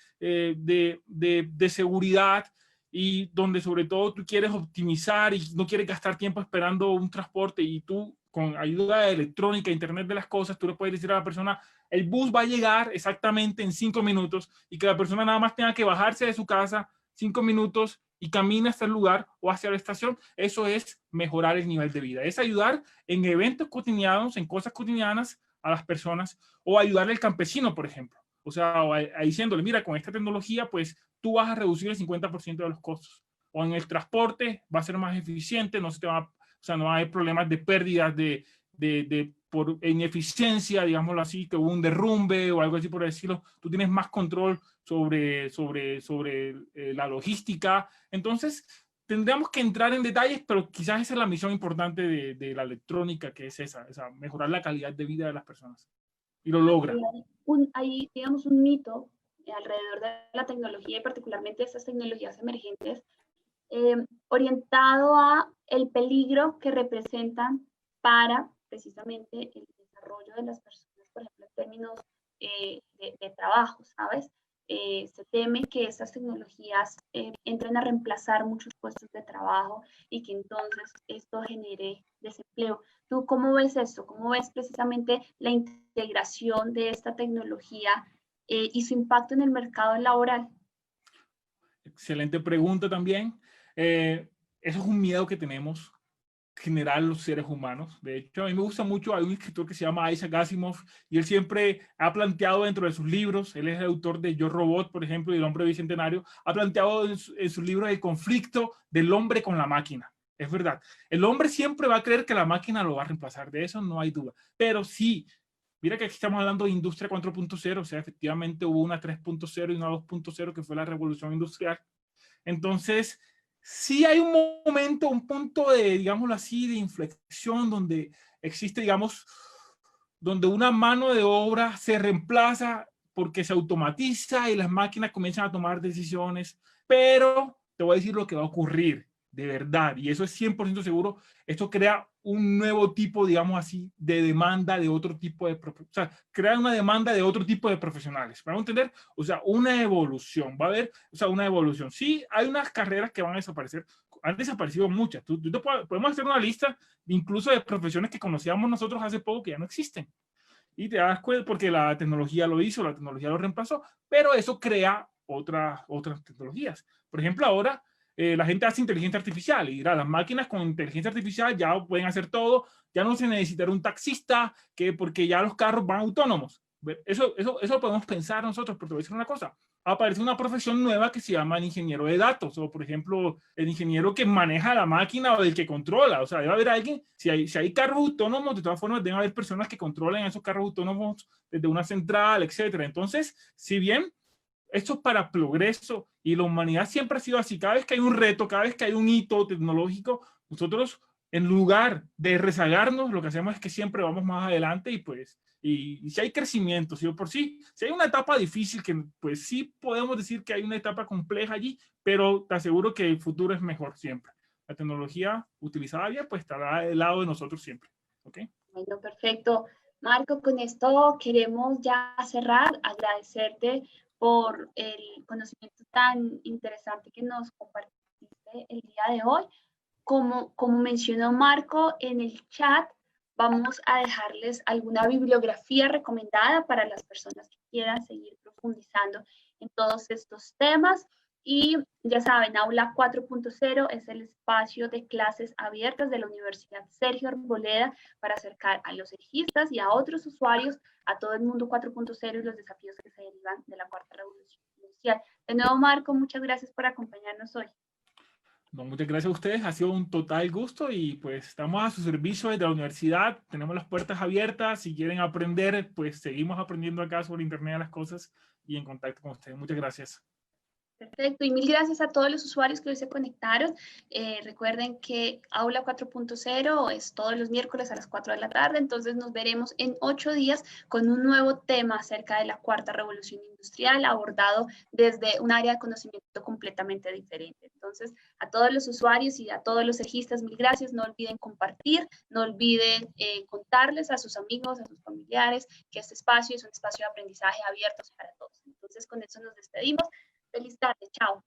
seguridad, y donde sobre todo tú quieres optimizar y no quieres gastar tiempo esperando un transporte, y tú con ayuda de electrónica, Internet de las cosas, tú le puedes decir a la persona, el bus va a llegar exactamente en 5 minutos y que la persona nada más tenga que bajarse de su casa 5 minutos y camine hasta el lugar o hacia la estación. Eso es mejorar el nivel de vida, es ayudar en eventos cotidianos, en cosas cotidianas a las personas, o ayudarle al campesino, por ejemplo. O sea, diciéndole, mira, con esta tecnología, pues tú vas a reducir el 50% de los costos. O en el transporte va a ser más eficiente, no se te va, o sea, no va a haber problemas de pérdidas por ineficiencia, digámoslo así, que hubo un derrumbe o algo así por decirlo. Tú tienes más control sobre la logística. Entonces, tendríamos que entrar en detalles, pero quizás esa es la misión importante de la electrónica, que es esa, mejorar la calidad de vida de las personas. Y lo logra. Hay, digamos, un mito alrededor de la tecnología y particularmente estas tecnologías emergentes, orientado a el peligro que representan para precisamente el desarrollo de las personas, por ejemplo, en términos de trabajo, ¿sabes? Se teme que estas tecnologías entren a reemplazar muchos puestos de trabajo y que entonces esto genere desempleo. ¿Tú cómo ves esto? ¿Cómo ves precisamente la integración de esta tecnología y su impacto en el mercado laboral? Excelente pregunta también. Eso es un miedo que tenemos general los seres humanos. De hecho, a mí me gusta mucho, hay un escritor que se llama Isaac Asimov y él siempre ha planteado dentro de sus libros, él es el autor de Yo Robot, por ejemplo, y El Hombre Bicentenario, ha planteado en sus libros el conflicto del hombre con la máquina. Es verdad, el hombre siempre va a creer que la máquina lo va a reemplazar, de eso no hay duda, pero sí, mira que aquí estamos hablando de industria 4.0, o sea, efectivamente hubo una 3.0 y una 2.0 que fue la revolución industrial. Entonces, sí hay un momento, un punto de, digámoslo así, de inflexión donde existe, digamos, donde una mano de obra se reemplaza porque se automatiza y las máquinas comienzan a tomar decisiones, pero te voy a decir lo que va a ocurrir de verdad, y eso es 100% seguro. Esto crea un nuevo tipo, digamos así, de demanda de otro tipo de, o sea, crea una demanda de otro tipo de profesionales, ¿para entender? O sea, una evolución, va a haber, o sea, una evolución. Sí, hay unas carreras que van a desaparecer, han desaparecido muchas. Podemos hacer una lista incluso de profesiones que conocíamos nosotros hace poco que ya no existen. Y te das cuenta porque la tecnología lo hizo, la tecnología lo reemplazó, pero eso crea otras tecnologías. Por ejemplo, ahora la gente hace inteligencia artificial y las máquinas con inteligencia artificial ya pueden hacer todo, ya no se necesitará un taxista porque ya los carros van autónomos. Eso lo podemos pensar nosotros, pero te voy a decir una cosa. Aparece una profesión nueva que se llama el ingeniero de datos, o por ejemplo, el ingeniero que maneja la máquina o el que controla. O sea, debe haber alguien, si hay carros autónomos, de todas formas deben haber personas que controlen esos carros autónomos desde una central, etcétera. Entonces, si bien esto es para progreso y la humanidad siempre ha sido así, cada vez que hay un reto, cada vez que hay un hito tecnológico, nosotros en lugar de rezagarnos, lo que hacemos es que siempre vamos más adelante y pues, y si hay crecimiento, si por sí, si hay una etapa difícil que pues sí podemos decir que hay una etapa compleja allí, pero te aseguro que el futuro es mejor siempre. La tecnología utilizada bien pues estará del lado de nosotros siempre. ¿Ok? Bueno, perfecto. Marco, con esto queremos ya cerrar, agradecerte por el conocimiento tan interesante que nos compartiste el día de hoy. Como mencionó Marco en el chat, vamos a dejarles alguna bibliografía recomendada para las personas que quieran seguir profundizando en todos estos temas. Y ya saben, Aula 4.0 es el espacio de clases abiertas de la Universidad Sergio Arboleda para acercar a los EJistas y a otros usuarios a todo el mundo 4.0 y los desafíos que se derivan de la cuarta revolución industrial. De nuevo, Marco, muchas gracias por acompañarnos hoy. No, muchas gracias a ustedes, ha sido un total gusto y pues estamos a su servicio desde la universidad, tenemos las puertas abiertas, si quieren aprender, pues seguimos aprendiendo acá sobre Internet de las cosas y en contacto con ustedes. Muchas gracias. Perfecto, y mil gracias a todos los usuarios que hoy se conectaron. Recuerden que Aula 4.0 es todos los miércoles a las 4 de la tarde, entonces nos veremos en 8 días con un nuevo tema acerca de la cuarta revolución industrial abordado desde un área de conocimiento completamente diferente. Entonces, a todos los usuarios y a todos los EJistas, mil gracias. No olviden compartir, no olviden contarles a sus amigos, a sus familiares, que este espacio es un espacio de aprendizaje abierto para todos. Entonces, con eso nos despedimos. Feliz tarde, chao.